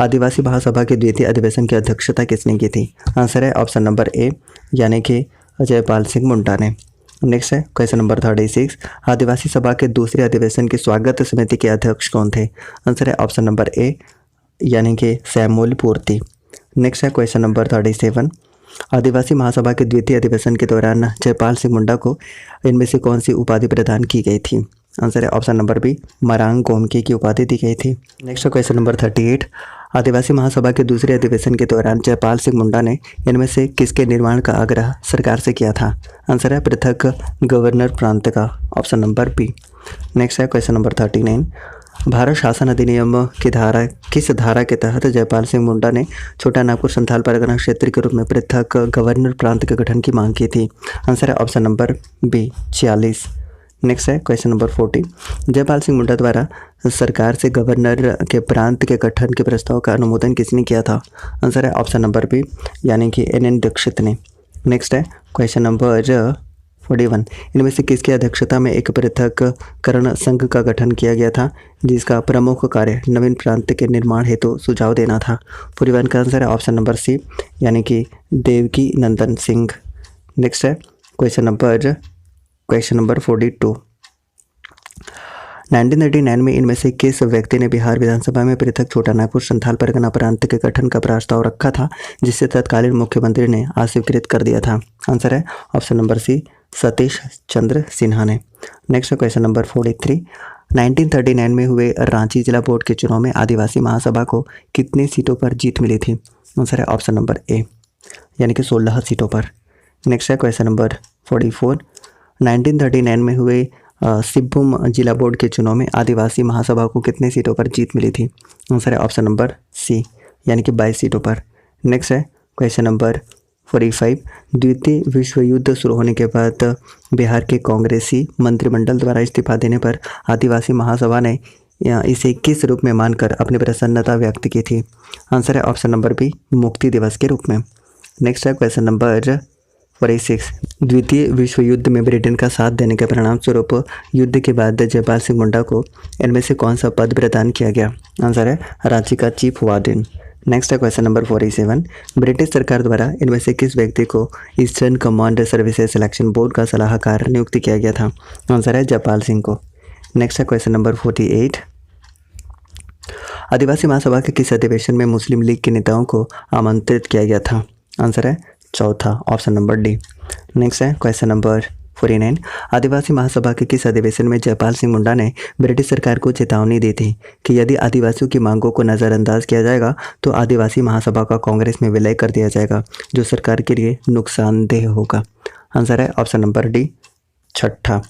आदिवासी महासभा के द्वितीय अधिवेशन की अध्यक्षता किसने की थी? आंसर है ऑप्शन नंबर ए यानी कि जयपाल सिंह मुंडा ने। नेक्स्ट है क्वेश्चन नंबर 36, आदिवासी सभा के दूसरे अधिवेशन की स्वागत समिति के अध्यक्ष कौन थे? आंसर है ऑप्शन नंबर ए यानी कि सैमुअल पूर्ति। नेक्स्ट है क्वेश्चन नंबर 37, आदिवासी महासभा के द्वितीय अधिवेशन के दौरान जयपाल सिंह मुंडा को इनमें से कौन सी उपाधि प्रदान की गई थी? आंसर है option number B Marang Gomke की उपाधि दी गई थी। नेक्स्ट है क्वेश्चन नंबर 38, आदिवासी महासभा के दूसरे अधिवेशन के दौरान जयपाल सिंह मुंडा ने इनमें से किसके निर्माण का आग्रह सरकार से किया था? आंसर है पृथक गवर्नर प्रांत का, ऑप्शन नंबर बी। नेक्स्ट है क्वेश्चन नंबर 39, भारत शासन अधिनियम की धारा किस धारा के तहत जयपाल सिंह मुंडा ने छोटा नागपुर संथाल परगना क्षेत्र के रूप में पृथक गवर्नर प्रांत के गठन की मांग की थी? आंसर है ऑप्शन नंबर बी 46। नेक्स्ट है क्वेश्चन नंबर 40, जयपाल सिंह मुंडा द्वारा सरकार से गवर्नर के प्रांत के गठन के प्रस्ताव का अनुमोदन किसने किया था? आंसर है ऑप्शन नंबर बी यानी कि NN दीक्षित ने। नेक्स्ट है क्वेश्चन नंबर 41, इनमें से किसकी अध्यक्षता में एक पृथककरण संघ का गठन किया गया था जिसका प्रमुख कार्य नवीन प्रांत के निर्माण हेतु सुझाव देना था? 41 का आंसर है ऑप्शन नंबर सी यानी कि देवकी नंदन सिंह। नेक्स्ट है क्वेश्चन नंबर 42, 1939 में इनमें से किस व्यक्ति ने बिहार विधानसभा में पृथक छोटा नागपुर संथाल परगना प्रांत के गठन का प्रस्ताव रखा था, जिसे तत्कालीन मुख्यमंत्री ने अस्वीकृत कर दिया था? आंसर है ऑप्शन नंबर सी, सतीश चंद्र सिन्हा ने। नेक्स्ट क्वेश्चन नंबर 43, 1939 में हुए रांची जिला बोर्ड के चुनाव में आदिवासी महासभा को कितनी सीटों पर जीत मिली थी? आंसर है ऑप्शन नंबर ए, यानी कि 16 सीटों पर। नेक्स्ट है क्वेश्चन नंबर 44, 1939 में हुए सिब्बुम जिला बोर्ड के चुनाव में आदिवासी महासभा को कितने सीटों पर जीत मिली थी? आंसर है ऑप्शन नंबर सी, यानी कि 22 सीटों पर। नेक्स्ट है क्वेश्चन नंबर 45, द्वितीय विश्व युद्ध शुरू होने के बाद बिहार के कांग्रेसी मंत्रिमंडल द्वारा इस्तीफा देने पर आदिवासी महासभा ने इसे किस रूप में मानकर अपनी प्रसन्नता व्यक्त की थी? आंसर है ऑप्शन नंबर बी, मुक्ति दिवस के रूप में। नेक्स्ट है क्वेश्चन नंबर 46, द्वितीय विश्व युद्ध में ब्रिटेन का साथ देने के परिणाम स्वरूप युद्ध के बाद जयपाल सिंह मुंडा को इनमें से कौन सा पद प्रदान किया गया? आंसर है रांची का चीफ वार्डन। नेक्स्ट है क्वेश्चन नंबर 47, ब्रिटिश सरकार द्वारा इनमें से किस व्यक्ति को eastern command services selection board का सलाहकार नियुक्त किया गया था? आंसर है जयपाल सिंह को। नेक्स्ट है क्वेश्चन नंबर 48, आदिवासी महासभा के किस अधिवेशन में मुस्लिम लीग के नेताओं को आमंत्रित किया गया था? आंसर है चौथा, ऑप्शन नंबर डी। नेक्स्ट है क्वेश्चन नंबर 49, आदिवासी महासभा के किस अधिवेशन में जयपाल सिंह मुंडा ने ब्रिटिश सरकार को चेतावनी दी थी कि यदि आदिवासियों की मांगों को नज़रअंदाज किया जाएगा तो आदिवासी महासभा का कांग्रेस में विलय कर दिया जाएगा, जो सरकार के लिए नुकसानदेह होगा? आंसर है ऑप्शन नंबर डी, छठा।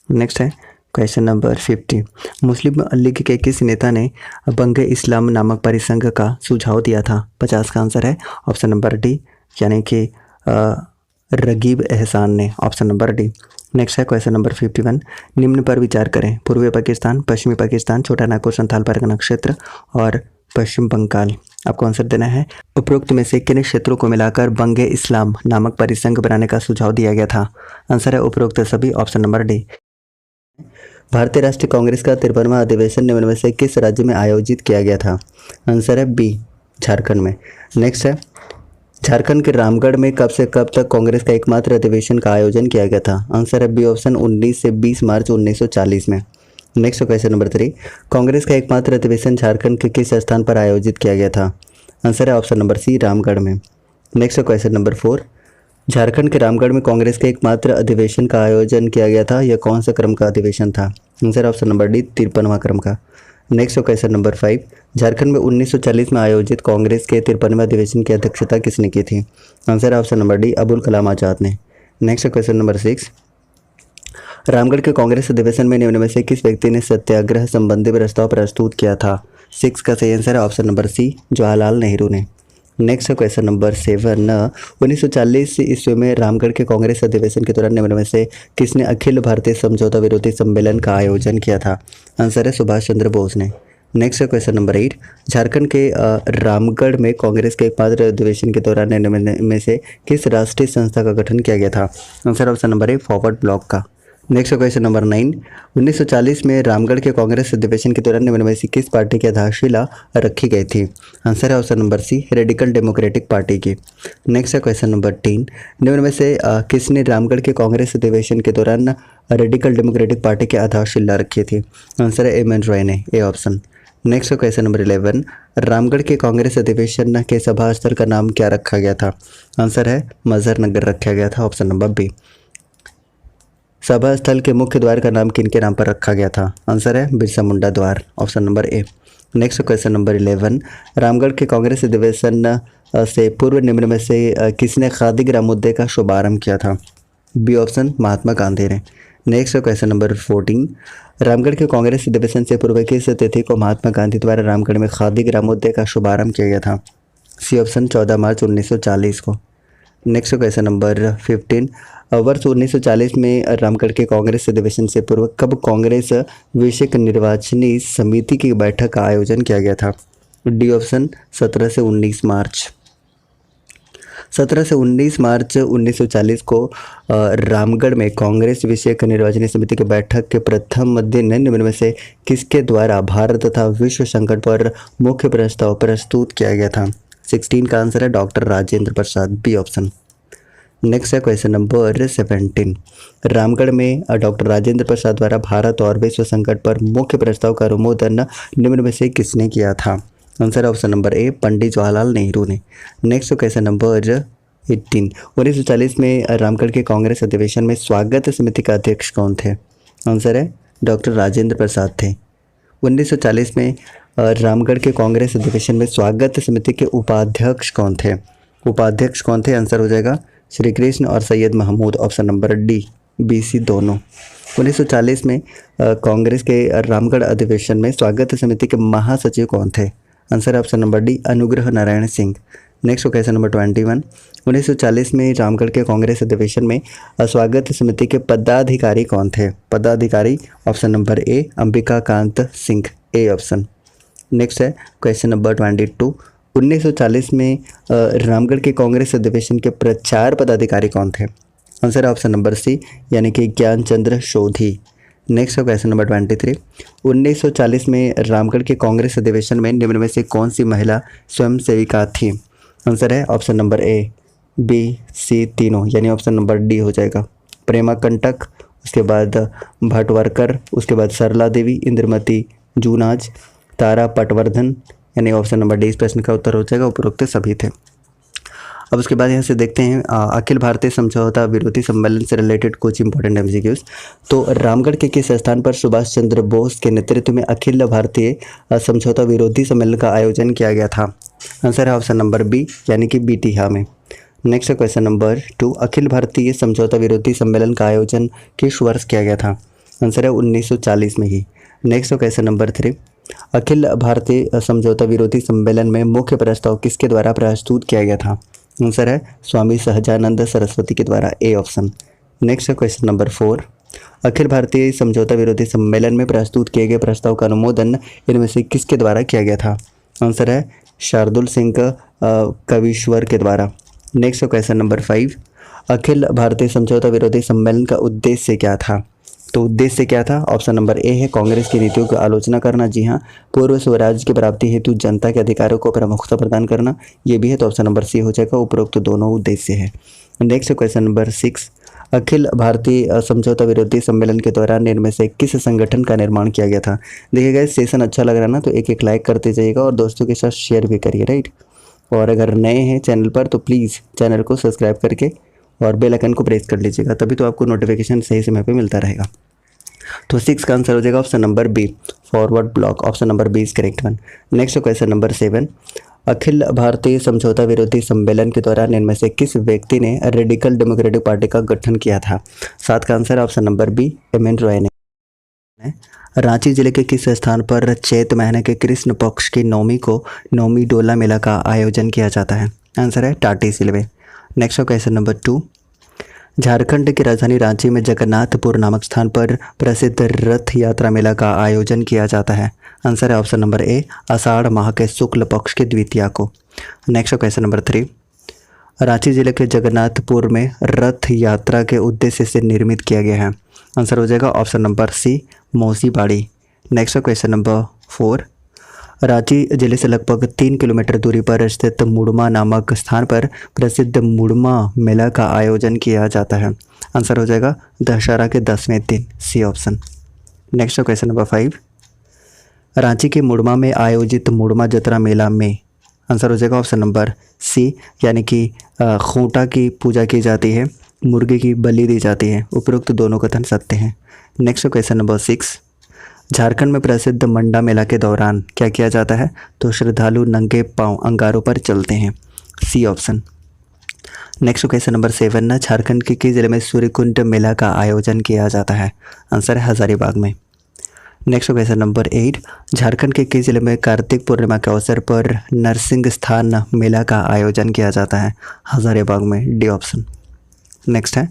नेक्स्ट है क्वेश्चन नंबर 50, मुस्लिम लीग के किस नेता ने बंगे इस्लाम नामक परिसंघ का सुझाव दिया था? 50 का आंसर है ऑप्शन नंबर डी, यानी कि रगीब एहसान ने, ऑप्शन नंबर डी। नेक्स्ट है क्वेश्चन नंबर 51, निम्न पर विचार करें, पूर्वी पाकिस्तान, पश्चिमी पाकिस्तान, छोटा नागपुर संथाल परगना क्षेत्र और पश्चिम बंगाल। आपको आंसर देना है उपरोक्त में से किन क्षेत्रों को मिलाकर बंगे इस्लाम नामक परिसंघ बनाने का सुझाव दिया गया था? आंसर है उपरोक्त सभी, ऑप्शन नंबर डी। भारतीय राष्ट्रीय कांग्रेस का 53वां अधिवेशन निम्न में से किस राज्य में आयोजित किया गया था? आंसर है बी, झारखंड में। नेक्स्ट है झारखंड के रामगढ़ में कब से कब तक कांग्रेस का एकमात्र अधिवेशन का आयोजन किया गया था? आंसर है बी ऑप्शन, 19 से 20 मार्च 1940 में। नेक्स्ट क्वेश्चन नंबर 3, कांग्रेस का एकमात्र अधिवेशन झारखंड के किस स्थान पर आयोजित किया गया था? आंसर है ऑप्शन नंबर सी, रामगढ़ में। नेक्स्ट क्वेश्चन नंबर 4, झारखंड के रामगढ़ में कांग्रेस के एकमात्र अधिवेशन का आयोजन किया गया था, यह कौन सा क्रम का अधिवेशन था? आंसर ऑप्शन नंबर डी, 53वां क्रम का। नेक्स्ट क्वेश्चन नंबर 5, झारखंड में 1940 में आयोजित कांग्रेस के 53वें अधिवेशन की अध्यक्षता किसने की थी? आंसर है option number D, Abul Kalam Azad ने। नेक्स्ट क्वेश्चन नंबर 6, रामगढ़ के कांग्रेस अधिवेशन में निम्न में से किस व्यक्ति ने सत्याग्रह संबंधी प्रस्ताव प्रस्तुत किया था? 6 का सही आंसर है option number C, Jawaharlal Nehru ने। नेक्स्ट क्वेश्चन नंबर 7, 1940 ईस्वी में रामगढ़ के कांग्रेस अधिवेशन के दौरान निम्न में से किसने अखिल भारतीय समझौता विरोधी सम्मेलन का आयोजन किया था? आंसर है सुभाष चंद्र बोस ने। नेक्स्ट क्वेश्चन नंबर 8, झारखंड के रामगढ़ में कांग्रेस के एकमात्र अधिवेशन के दौरान निम्न में से किस राष्ट्रीय संस्था का गठन किया गया था? आंसर ऑप्शन नंबर ए, फॉरवर्ड ब्लॉक का। नेक्स्ट क्वेश्चन नंबर 9, 1940 में रामगढ़ के कांग्रेस अधिवेशन के दौरान निम्न में से किस पार्टी की आधारशिला रखी गई थी? आंसर है option number C, Radical Democratic Party की। नेक्स्ट क्वेश्चन नंबर 10, निम्न में से किसने रामगढ़ के कांग्रेस अधिवेशन के दौरान रेडिकल डेमोक्रेटिक पार्टी की आधारशिला रखी थी? आंसर है एम एन रॉय ने, A option. Next question number 11, Ramgarh के कांग्रेस अधिवेशन के सभा स्थल का नाम क्या रखा गया था? आंसर है मजहर नगर रखा गया था, ऑप्शन नंबर बी। सभा स्थल के मुख्य द्वार का नाम किनके नाम पर रखा गया था? आंसर है बिरसा मुंडा द्वार, ऑप्शन नंबर ए। नेक्स्ट क्वेश्चन नंबर 11, रामगढ़ के कांग्रेस अधिवेशन से पूर्व निम्न में से किसने खादी ग्राम मुद्दे का शुभारंभ किया था? बी ऑप्शन, महात्मा गांधी ने। नेक्स्ट क्वेश्चन नंबर 14, रामगढ़ के कांग्रेस अधिवेशन से पूर्व किस तिथि को महात्मा गांधी द्वारा रामगढ़ में खादी ग्राम मुद्दे का शुभारंभ किया गया था? सी ऑप्शन, 14 मार्च 1940 को। नेक्स्ट क्वेश्चन नंबर 15, वर्ष 1940 में रामगढ़ के कांग्रेस अधिवेशन से पूर्व कब कांग्रेस विषयक निर्वाचनी समिति की बैठक का आयोजन किया गया था? डी ऑप्शन, 17 से 19 मार्च। 17 से 19 मार्च 1940 को रामगढ़ में कांग्रेस विषयक निर्वाचनी समिति की बैठक के प्रथम दिन निम्न में से किसके द्वारा भारत तथा विश्व संकट पर मुख्य प्रस्ताव प्रस्तुत किया गया था? 16 का आंसर है doctor Rajendra Prasad, B option. Next है क्वेश्चन नंबर 17। रामगढ़ में डॉक्टर राजेंद्र प्रसाद द्वारा भारत और विश्व संकट पर मुख्य प्रस्ताव का अनुमोदन निम्न में से किसने किया था? आंसर है ऑप्शन नंबर ए, पंडित जवाहरलाल नेहरू ने। Next question number 18। 1940 में रामगढ़ के कांग्रेस अधिवेशन में स्वागत समिति का अध्यक्ष कौन थे? आंसर है डॉक्टर राजेंद्र प्रसाद थे। 1940 में रामगढ़ के कांग्रेस अधिवेशन में स्वागत समिति के उपाध्यक्ष कौन थे? उपाध्यक्ष कौन थे? आंसर हो जाएगा श्री कृष्ण और Syed Mahmud, option number D, B, C दोनों। 1940 में कांग्रेस के रामगढ़ अधिवेशन में स्वागत समिति के महासचिव कौन थे? आंसर है option number D, Anugrah Narayan Singh. Next question number 21। 1940 में रामगढ़ के कांग्रेस अधिवेशन में स्वागत समिति के पदाधिकारी कौन थे? पदाधिकारी option number A, Ambika Kant Singh, A option. Next है क्वेश्चन नंबर 22। 1940 में रामगढ़ के कांग्रेस अधिवेशन के प्रचार पदाधिकारी कौन थे? आंसर है ऑप्शन नंबर सी, यानी कि ज्ञानचंद्र सोधी। Next question number 23। 1940 में रामगढ़ के कांग्रेस अधिवेशन में निम्न में से कौन सी महिला स्वयं सेविका थी? आंसर है ऑप्शन नंबर ए, बी, सी तीनों, यानी ऑप्शन नंबर डी हो जाएगा। प्रेमा कंटक, उसके बाद भटवर्कर, उसके बाद सरला देवी, इंद्रमती जूनाज, तारा पटवर्धन, यानी ऑप्शन नंबर डी इस प्रश्न का उत्तर हो जाएगा। उपरोक्त सभी थे। अब उसके बाद यहाँ से देखते हैं अखिल भारतीय समझौता विरोधी सम्मेलन से रिलेटेड कुछ इंपॉर्टेंट एमसीक्यूज। तो रामगढ़ के किस स्थान पर सुभाष चंद्र बोस के नेतृत्व में अखिल भारतीय समझौता विरोधी सम्मेलन का आयोजन किया गया था? आंसर है ऑप्शन नंबर बी, यानी कि बीटिहा में। Next question number 2। अखिल भारतीय समझौता विरोधी सम्मेलन का आयोजन किस वर्ष किया गया था? आंसर है 1940 में ही। Next question number 3। अखिल भारतीय समझौता विरोधी सम्मेलन में मुख्य प्रस्ताव किसके द्वारा प्रस्तुत किया गया था? आंसर है स्वामी सहजानंद सरस्वती के द्वारा, A option. Next question number 4। अखिल भारतीय समझौता विरोधी सम्मेलन में प्रस्तुत किए गए प्रस्ताव का अनुमोदन इनमें से किसके द्वारा किया गया था? आंसर है शार्दुल सिंह कविश्वर के द्वारा। Next question number 5। अखिल भारतीय समझौता विरोधी सम्मेलन का उद्देश्य क्या था? तो उद्देश्य क्या था? ऑप्शन नंबर ए है कांग्रेस की नीतियों की आलोचना करना। जी हाँ। पूर्व स्वराज की प्राप्ति हेतु जनता के अधिकारों को प्रमुखता प्रदान करना, ये भी है, तो ऑप्शन नंबर सी हो जाएगा। उपरोक्त दोनों उद्देश्य है। Next question number 6। अखिल भारतीय समझौता विरोधी सम्मेलन के दौरान इनमें से किस संगठन का निर्माण किया गया था? देखिएगा इस सेशन अच्छा लग रहा है ना, तो एक लाइक करते जाइएगा और दोस्तों के साथ शेयर भी करिए, राइट। और अगर नए हैं चैनल पर तो प्लीज़ चैनल को सब्सक्राइब करके और बेल आइकन को प्रेस कर लीजिएगा, तभी तो आपको नोटिफिकेशन सही समय पे मिलता रहेगा। तो 6 का आंसर हो जाएगा option number B, Forward Bloc, option number B is correct one. Next question number 7। अखिल भारतीय समझौता विरोधी सम्मेलन के दौरान इनमें से किस व्यक्ति ने रेडिकल डेमोक्रेटिक पार्टी का गठन किया था? 7 का answer option number B, M N. Roy ने। रांची जिले के किस स्थान पर चैत महीने के कृष्ण पक्ष की नवमी को नवमी डोला मेला का आयोजन किया जाता है? आंसर है Tati Silwai. Next question number 2। Jharkhand की राजधानी रांची में जगन्नाथपुर नामक स्थान पर प्रसिद्ध रथ यात्रा मेला का आयोजन किया जाता है? आंसर है ऑप्शन नंबर ए, आषाढ़ माह के शुक्ल पक्ष की द्वितीया को। Next question number 3। रांची जिले के जगन्नाथपुर में रथ यात्रा के उद्देश्य से निर्मित किया गया है? आंसर हो जाएगा ऑप्शन नंबर सी, मौसी बाड़ी। Next question number 4। रांची जिले से लगभग 3 किलोमीटर दूरी पर स्थित मुड़मा नामक स्थान पर प्रसिद्ध मुड़मा मेला का आयोजन किया जाता है? आंसर हो जाएगा दशहरा के 10वें दिन, C option. Next question number 5। Ranchi के मुड़मा में आयोजित मुड़मा जतरा मेला में, आंसर हो जाएगा ऑप्शन नंबर सी, यानी कि खूंटा की पूजा की जाती है, मुर्गे की बलि दी जाती है। उपरोक्त दोनों कथन सत्य हैं। Next question number 6। झारखंड में प्रसिद्ध मंडा मेला के दौरान क्या किया जाता है? तो श्रद्धालु नंगे पांव अंगारों पर चलते हैं, C option. Next question number 7। Jharkhand के किस जिले में सूर्यकुंड मेला का आयोजन किया जाता है? आंसर है हजारीबाग में। Next question number 8। झारखंड के किस जिले में कार्तिक पूर्णिमा के अवसर पर नरसिंह स्थान मेला का आयोजन किया जाता है? हजारीबाग में, डी ऑप्शन। नेक्स्ट है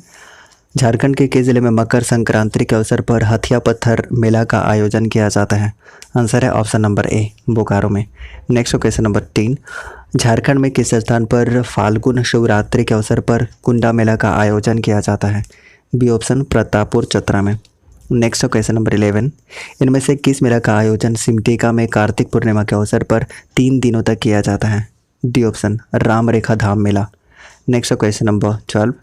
झारखंड के किस जिले में मकर संक्रांति के अवसर पर हथिया पत्थर मेला का आयोजन किया जाता है? आंसर है ऑप्शन नंबर ए, बोकारो में। Next question number 3। झारखंड में किस स्थान पर फाल्गुन शिवरात्रि के अवसर पर कुंडा मेला का आयोजन किया जाता है? बी ऑप्शन, प्रतापपुर चतरा में। Next question number 11। इनमें से किस मेला का आयोजन सिमडेगा में कार्तिक पूर्णिमा के अवसर पर 3 दिनों तक किया जाता है? D option, Ram Rekha Dham Mela. Next question number 12।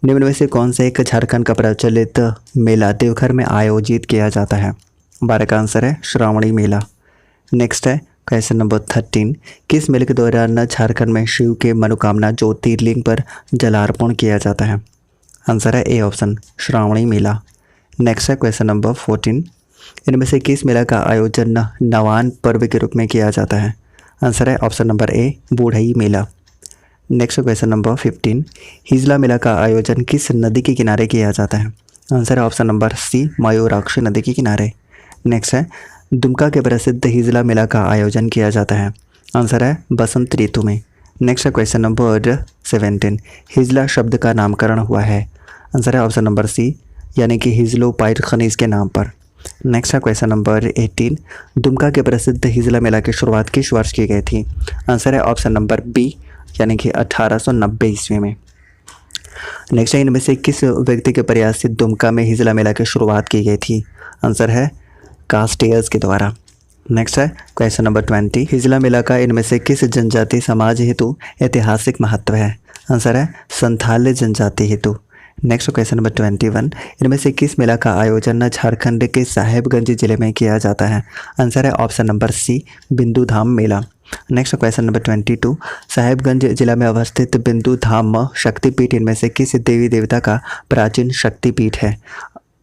निम्न में से कौन सा एक झारखंड का प्रचलित मेला देवघर में आयोजित किया जाता है? 12 का आंसर है श्रावणी मेला। नेक्स्ट है क्वेश्चन नंबर 13, किस मेले के दौरान झारखंड में शिव के मनोकामना ज्योतिर्लिंग पर जलार्पण किया जाता है? आंसर है A option Shravani Mela. Next है क्वेश्चन नंबर 14, इनमें से किस मेला का आयोजन नवान पर्व के रूप में किया जाता है? आंसर है option number A Budhai Mela. Next question number 15, Hijla Mela का आयोजन किस नदी के किनारे किया जाता है? आंसर है ऑप्शन नंबर सी मयूराक्षी नदी के किनारे। नेक्स्ट है दुमका के प्रसिद्ध हिजला मेला का आयोजन किया जाता है? आंसर है बसंत ऋतु में। नेक्स्ट है क्वेश्चन नंबर 17, हिजला शब्द का नामकरण हुआ है? आंसर है ऑप्शन नंबर सी यानी कि हिजलोपाइट खनिज के नाम पर। नेक्स्ट है क्वेश्चन नंबर 18, दुमका के प्रसिद्ध हिजला मेला की शुरुआत किस वर्ष की गई थी? आंसर है ऑप्शन नंबर बी यानी कि 1890 ईस्वी में। नेक्स्ट है इनमें से किस व्यक्ति के प्रयास से दुमका में हिजला मेला की शुरुआत की गई थी? आंसर है कास्टियर्स के द्वारा। नेक्स्ट है क्वेश्चन नंबर 20, हिजला मेला का इनमें से किस जनजाति समाज हेतु ऐतिहासिक महत्व है? आंसर है संथाल जनजाति हेतु। नेक्स्ट क्वेश्चन नंबर 21, इनमें से किस मेला का आयोजन झारखंड के साहेबगंज जिले में किया जाता है? आंसर है ऑप्शन नंबर सी बिंदु धाम Mela. Next question number 22, Sahebganj जिला में अवस्थित बिंदु धाम शक्तिपीठ इनमें से किस देवी देवता का प्राचीन शक्तिपीठ है?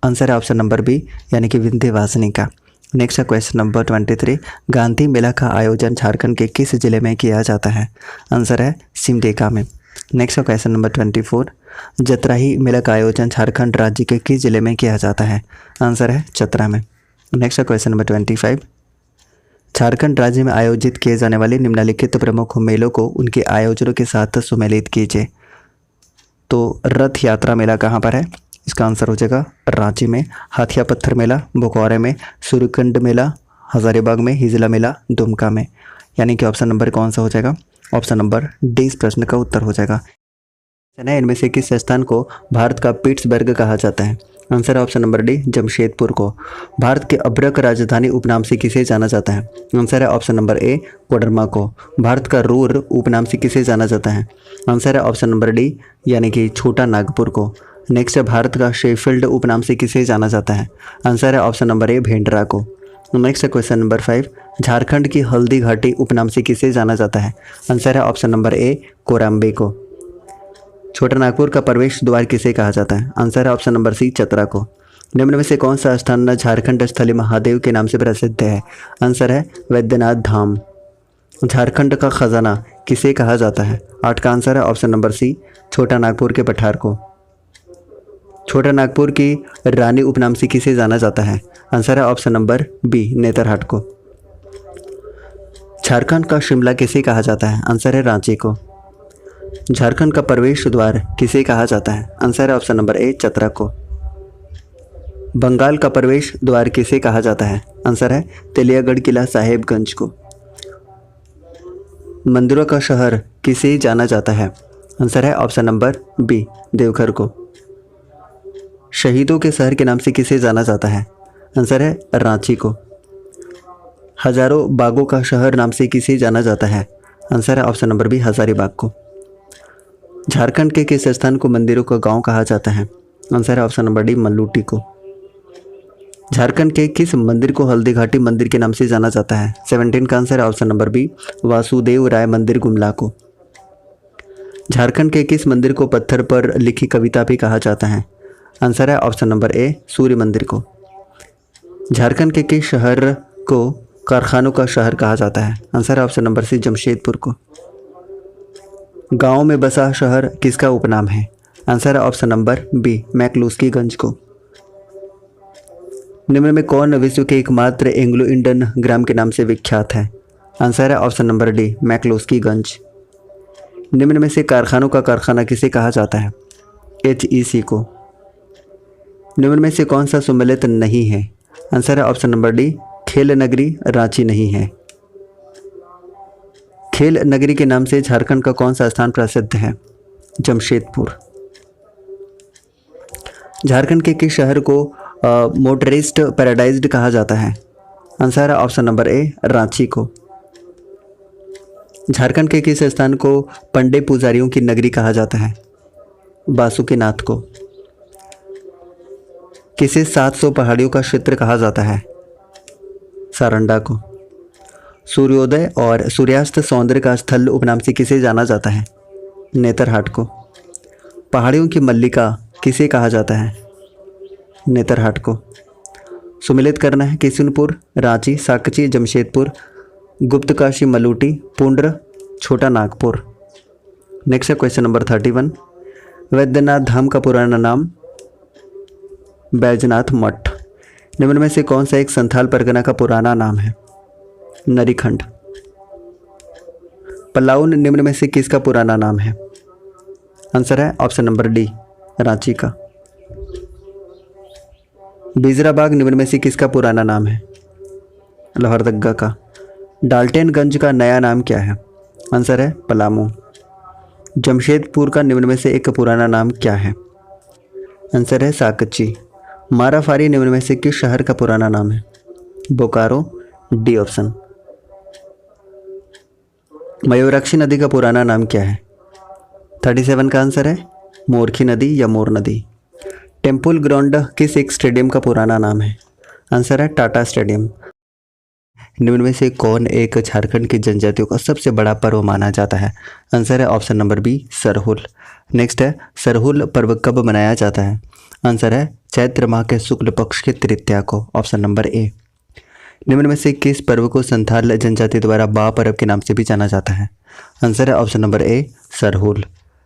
आंसर है ऑप्शन नंबर बी यानी कि विंध्यवासिनी का। नेक्स्ट क्वेश्चन नंबर 23, गांधी मेला का आयोजन झारखंड के किस जिले में किया जाता है? आंसर है सिमडेगा में। नेक्स्ट क्वेश्चन नंबर 24, जतराही मेला का आयोजन झारखंड राज्य के किस जिले में किया जाता है? आंसर है चतरा में। नेक्स्ट क्वेश्चन नंबर 25, झारखंड राज्य में आयोजित किए जाने वाले निम्नलिखित प्रमुख मेलों को उनके आयोजनों के साथ सुमेलित कीजिए। तो रथ यात्रा मेला कहाँ पर है? इसका आंसर हो जाएगा रांची में। हाथिया पत्थर मेला बोकारो में, सूर्यकुंड मेला हजारीबाग में, हिजला मेला दुमका में। यानी कि ऑप्शन नंबर कौन सा हो जाएगा? ऑप्शन नंबर डी इस प्रश्न का उत्तर हो जाएगा। इनमें से किस स्थान को भारत का पिट्सबर्ग कहा जाता है? आंसर है ऑप्शन नंबर डी जमशेदपुर को। भारत के अब्रक राजधानी उपनाम से किसे जाना जाता है? आंसर है ऑप्शन नंबर ए कोडरमा को। भारत का रूर उपनाम से किसे जाना जाता है? आंसर है ऑप्शन नंबर डी यानी कि छोटा नागपुर को। नेक्स्ट है भारत का शेफील्ड उपनाम से किसे जाना जाता है? आंसर है ऑप्शन नंबर ए भेंडरा को। नेक्स्ट है क्वेश्चन नंबर 5, झारखंड की हल्दी घाटी उपनाम से किसे जाना जाता है? आंसर है ऑप्शन नंबर ए कोराम्बे को। छोटा नागपुर का प्रवेश द्वार किसे कहा जाता है? आंसर है ऑप्शन नंबर सी चतरा को। निम्न में से कौन सा स्थान झारखंड स्थली महादेव के नाम से प्रसिद्ध है? आंसर है वैद्यनाथ धाम। झारखंड का खजाना किसे कहा जाता है? 8 का आंसर है ऑप्शन नंबर सी छोटा नागपुर के पठार को। छोटा नागपुर की रानी उपनाम से किसे जाना जाता है? आंसर है ऑप्शन नंबर बी नेतरहाट को। झारखंड का शिमला किसे कहा जाता है? आंसर है रांची को। झारखंड का प्रवेश द्वार किसे कहा जाता है? आंसर है ऑप्शन नंबर ए चतरा को। बंगाल का प्रवेश द्वार किसे कहा जाता है? आंसर है तेलियागढ़ किला साहेबगंज को। मंदिरों का शहर किसे जाना जाता है? आंसर है ऑप्शन नंबर बी देवघर को। शहीदों के शहर के नाम से किसे जाना जाता है? आंसर है रांची को। हजारों बागों का शहर नाम से किसे जाना जाता है? आंसर है ऑप्शन नंबर बी हजारीबाग को। झारखंड के किस स्थान को मंदिरों का गांव कहा जाता है? आंसर है ऑप्शन नंबर डी मल्लूटी को। झारखंड के किस मंदिर को हल्दी घाटी मंदिर के नाम से जाना जाता है? 17 का आंसर है ऑप्शन नंबर बी वासुदेव राय मंदिर गुमला को। झारखंड के किस मंदिर को पत्थर पर लिखी कविता भी कहा जाता है? आंसर है ऑप्शन नंबर ए सूर्य मंदिर को। झारखंड के किस शहर को कारखानों का शहर कहा जाता है? आंसर है ऑप्शन नंबर सी जमशेदपुर को। गांव में बसा शहर किसका उपनाम है? आंसर है ऑप्शन नंबर बी मैक्लूस्कीगंज को। निम्न में कौन विश्व के एकमात्र एंग्लो इंडियन ग्राम के नाम से विख्यात है? आंसर है ऑप्शन नंबर डी मैक्लूस्कीगंज। निम्न में से कारखानों का कारखाना किसे कहा जाता है? HEC को। निम्न में से कौन सा सुमेलित नहीं है? आंसर है ऑप्शन नंबर डी खेल नगरी रांची नहीं है। खेल नगरी के नाम से झारखंड का कौन सा स्थान प्रसिद्ध है? जमशेदपुर। झारखंड के किस शहर को मोटरिस्ट पैराडाइज्ड कहा जाता है? आंसर है ऑप्शन नंबर ए रांची को। झारखंड के किस स्थान को पंडे पुजारियों की नगरी कहा जाता है? बासुकीनाथ को। किसे 700 पहाड़ियों का क्षेत्र कहा जाता है? सारंडा को। सूर्योदय और सूर्यास्त सौंदर्य का स्थल उपनाम से किसे जाना जाता है? नेतरहाट को। पहाड़ियों की मल्लिका किसे कहा जाता है? नेतरहाट को। सुमिलित करना है किशुनपुर, रांची, साकची, जमशेदपुर, गुप्तकाशी, मलूटी, पुंड्र, छोटा नागपुर। नेक्स्ट है क्वेश्चन नंबर 31। वैद्यनाथ धाम का पुराना नाम? बैजनाथ मठ। निम्न में से कौन सा एक संथाल परगना का पुराना नाम है? नरीखंड। पलाउन निम्न में से किसका पुराना नाम है? आंसर है ऑप्शन नंबर डी, रांची का। बिजराबाग निम्न में से किसका पुराना नाम है? लोहरदग्गा का। डाल्टनगंज का नया नाम क्या है? आंसर है पलामू। जमशेदपुर का निम्न में से एक पुराना नाम क्या है? आंसर है साकची। माराफारी निम्न में से किस शहर का पुराना नाम है? Bokaro, D option. मयूराक्षी नदी का पुराना नाम क्या है? 37 का आंसर है मोरखी नदी या मोर नदी। टेम्पल ग्राउंड किस एक स्टेडियम का पुराना नाम है? आंसर है टाटा स्टेडियम। निम्न में से कौन एक झारखंड की जनजातियों का सबसे बड़ा पर्व माना जाता है? आंसर है option number B, Sarhul. Next है सरहुल पर्व कब मनाया जाता है? आंसर है चैत्र माह के शुक्ल पक्ष के तृतीया को, ऑप्शन नंबर ए। निम्न में से किस पर्व को संथाल जनजाति द्वारा बा पर्व के नाम से भी जाना जाता है? आंसर है ऑप्शन नंबर ए, सरहुल।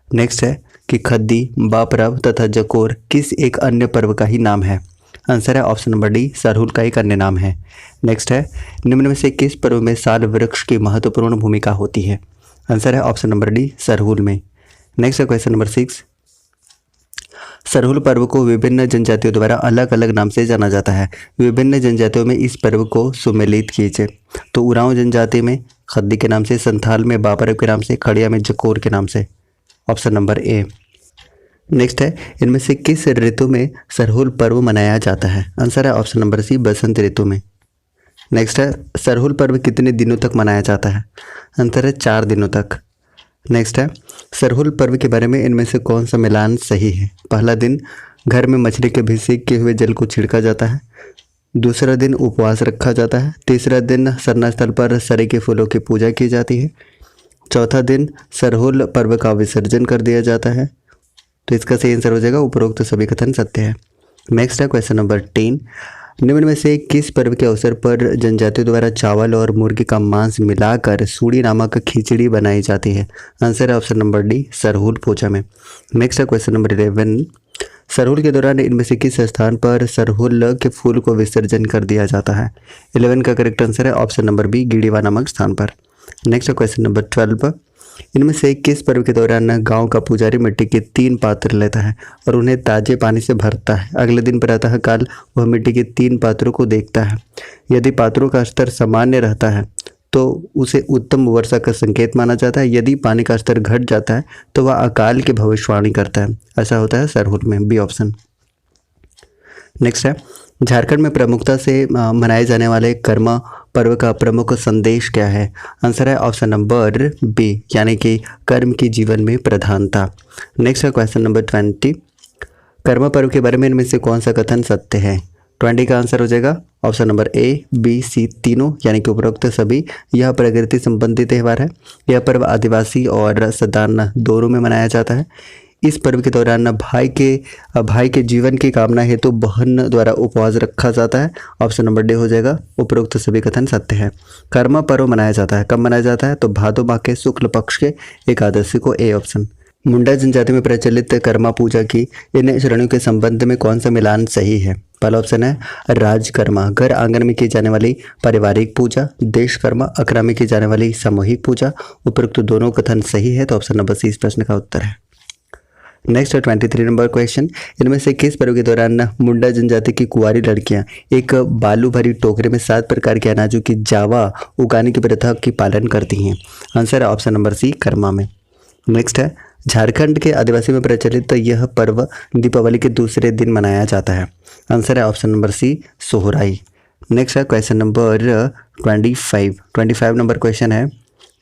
नेक्स्ट है कि खद्दी, बा पर्व तथा जकोर किस एक अन्य पर्व का ही नाम है? आंसर है ऑप्शन नंबर डी, सरहुल का एक अन्य नाम है। नेक्स्ट है निम्न में से किस पर्व में साल वृक्ष की महत्वपूर्ण भूमिका होती है? आंसर है ऑप्शन नंबर डी, सरहुल में। नेक्स्ट है क्वेश्चन नंबर 6। सरहुल पर्व को विभिन्न जनजातियों द्वारा अलग अलग नाम से जाना जाता है। विभिन्न जनजातियों में इस पर्व को सुमेलित कीजिए। तो उरांव जनजाति में खद्दी के नाम से, संथाल में बा पर्व के नाम से, खड़िया में जकोर के नाम से, ऑप्शन नंबर ए। नेक्स्ट है इनमें से किस ऋतु में सरहुल पर्व मनाया जाता है? आंसर है ऑप्शन नंबर सी, बसंत ऋतु में। नेक्स्ट है सरहुल पर्व कितने दिनों तक मनाया जाता है? आंसर है 4 दिनों तक। नेक्स्ट है सरहुल पर्व के बारे में इनमें से कौन सा मिलान सही है? पहला दिन घर में मछली के अभिषेक किए हुए जल को छिड़का जाता है। दूसरा दिन उपवास रखा जाता है। तीसरा दिन सरना स्थल पर सरे के फूलों की पूजा की जाती है। चौथा दिन सरहुल पर्व का विसर्जन कर दिया जाता है। तो इसका सही आंसर हो जाएगा उपरोक्त सभी कथन सत्य है। नेक्स्ट है क्वेश्चन नंबर 10। निम्न में से किस पर्व के अवसर पर जनजातियों द्वारा चावल और मुर्गी का मांस मिलाकर सूड़ी नामक खिचड़ी बनाई जाती है? आंसर है ऑप्शन नंबर डी, सरहुल पूजा में। नेक्स्ट है क्वेश्चन नंबर 11। सरहुल के दौरान इनमें से किस स्थान पर सरहुल के फूल को विसर्जन कर दिया जाता है? 11 का करेक्ट आंसर है ऑप्शन नंबर बी, गिड़ीवा नामक स्थान पर। नेक्स्ट है क्वेश्चन नंबर 12। इनमें से किस पर्व के दौरान गांव का पुजारी मिट्टी के 3 पात्र लेता है और उन्हें ताजे पानी से भरता है? अगले दिन प्रातः काल वह मिट्टी के 3 पात्रों को देखता है। यदि पात्रों का स्तर सामान्य रहता है तो उसे उत्तम वर्षा का संकेत माना जाता है। यदि पानी का स्तर घट जाता है तो वह अकाल की भविष्यवाणी करता है। ऐसा होता है सरहुल में, बी ऑप्शन। नेक्स्ट है झारखंड में प्रमुखता से मनाए जाने वाले कर्मा पर्व का प्रमुख संदेश क्या है? आंसर है ऑप्शन नंबर बी, यानी कि कर्म की जीवन में प्रधानता। नेक्स्ट है क्वेश्चन नंबर 20। कर्मा पर्व के बारे में इनमें से कौन सा कथन सत्य है? 20 का आंसर हो जाएगा ऑप्शन नंबर ए, बी, सी तीनों, यानी कि उपरोक्त सभी। यह प्रकृति संबंधी त्यौहार है। यह पर्व आदिवासी और सदान दोनों में मनाया जाता है। इस पर्व के दौरान भाई के जीवन की कामना हेतु बहन द्वारा उपवास रखा जाता है। ऑप्शन नंबर डी हो जाएगा उपरोक्त सभी कथन सत्य है। कर्मा पर्व मनाया जाता है, कब मनाया जाता है? तो भादो माह के शुक्ल पक्ष के एकादशी को, ए ऑप्शन। मुंडा जनजाति में प्रचलित कर्मा पूजा की इन श्रेणियों के संबंध में कौन सा मिलान सही है? पहला ऑप्शन है राजकर्मा, घर आंगन में की जाने वाली पारिवारिक पूजा। देशकर्मा, अखड़ा में की जाने वाली सामूहिक पूजा। उपरोक्त दोनों कथन सही है, तो ऑप्शन नंबर सी इस प्रश्न का उत्तर है। नेक्स्ट है 23 नंबर क्वेश्चन। इनमें से किस पर्व के दौरान मुंडा जनजाति की कुंवारी लड़कियां एक बालू भरी टोकरे में 7 प्रकार के अनाजों की जावा उगाने की प्रथा की पालन करती हैं? आंसर है ऑप्शन नंबर सी, कर्मा में। नेक्स्ट है झारखंड के आदिवासी में प्रचलित यह पर्व दीपावली के दूसरे दिन मनाया जाता है। आंसर है option number C, Sohrai. Next है क्वेश्चन नंबर 25 नंबर क्वेश्चन है।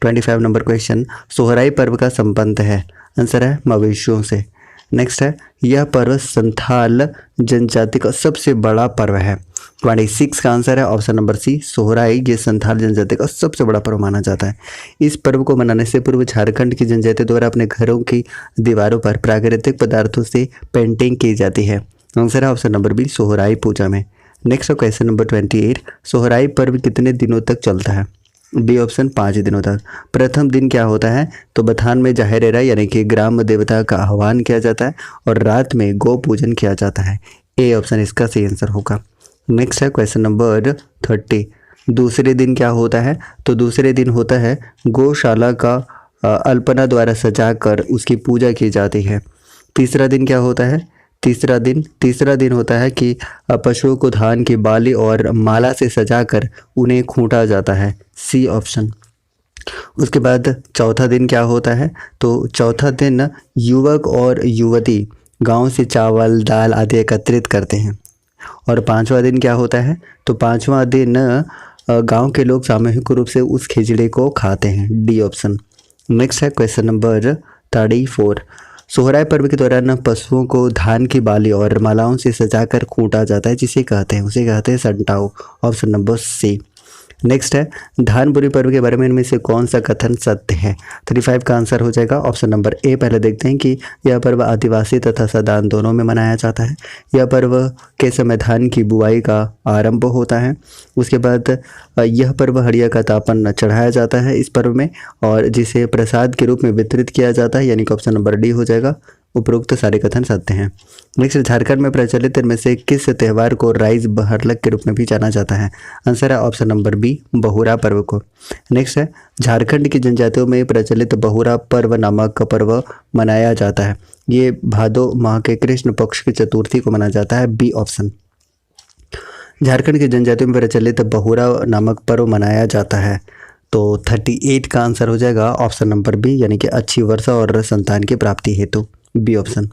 25 नंबर क्वेश्चन, सोहराई पर्व का संबंध है? आंसर है मवेशियों से। नेक्स्ट है, यह पर्व संथाल जनजाति का सबसे बड़ा पर्व है। 26 का आंसर है ऑप्शन नंबर सी, सोहराई। ये संथाल जनजाति का सबसे बड़ा पर्व माना जाता है। इस पर्व को मनाने से पूर्व झारखंड की जनजाति द्वारा अपने घरों की दीवारों पर प्राकृतिक पदार्थों से पेंटिंग की जाती है। आंसर है ऑप्शन नंबर बी, सोहराई पूजा में। नेक्स्ट क्वेश्चन नंबर 28, सोहराई पर्व कितने दिनों तक चलता है? बी ऑप्शन 5 दिनों तक। प्रथम दिन क्या होता है? तो बथान में जाहेरेरा यानी कि ग्राम देवता का आह्वान किया जाता है और रात में गौ पूजन किया जाता है। ए ऑप्शन इसका सही आंसर होगा। नेक्स्ट है क्वेश्चन नंबर 30, दूसरे दिन क्या होता है? तो दूसरे दिन होता है गौशाला का अल्पना द्वारा सजाकर उसकी पूजा की जाती है। तीसरा दिन क्या होता है? तीसरा दिन होता है कि पशुओं को धान की बाली और माला से सजाकर उन्हें खूंटा जाता है। C option. उसके बाद चौथा दिन क्या होता है? तो चौथा दिन युवक और युवती गांव से चावल दाल आदि एकत्रित करते हैं। और पांचवा दिन क्या होता है? तो पांचवा दिन गांव के लोग सामूहिक रूप से उस खिचड़ी को खाते हैं। D option. नेक्स्ट है क्वेश्चन नंबर 34, सोहराय पर्व के दौरान पशुओं को धान की बाली और मालाओं से सजाकर खूंटा जाता है, जिसे कहते हैं Santao. Option number C. Next है, धानपुरी पर्व के बारे में इनमें से कौन सा कथन सत्य है? 35 का आंसर हो जाएगा ऑप्शन नंबर ए। पहले देखते हैं कि यह पर्व आदिवासी तथा सदान दोनों में मनाया जाता है। यह पर्व के समय धान की बुआई का आरंभ होता है। उसके बाद यह पर्व हड़िया का तापन चढ़ाया जाता है इस पर्व में, और जिसे प्रसाद के रूप में वितरित किया जाता है, यानी कि ऑप्शन नंबर डी हो जाएगा। उपरोक्त सारे कथन सत्य हैं। नेक्स्ट, झारखंड में प्रचलित इनमें से किस त्योहार को राइज बहरलक के रूप में भी जाना जाता है? आंसर है ऑप्शन नंबर बी, बहुरा पर्व को। नेक्स्ट है, झारखंड की जनजातियों में प्रचलित बहुरा पर्व नामक पर्व मनाया जाता है। ये भादो माह के कृष्ण पक्ष की चतुर्थी को मनाया जाता है। B option. झारखंड की जनजातियों में प्रचलित बहुरा नामक पर्व मनाया जाता है। तो 38 का आंसर हो जाएगा ऑप्शन नंबर बी, यानी कि अच्छी वर्षा और संतान की प्राप्ति हेतु। B option.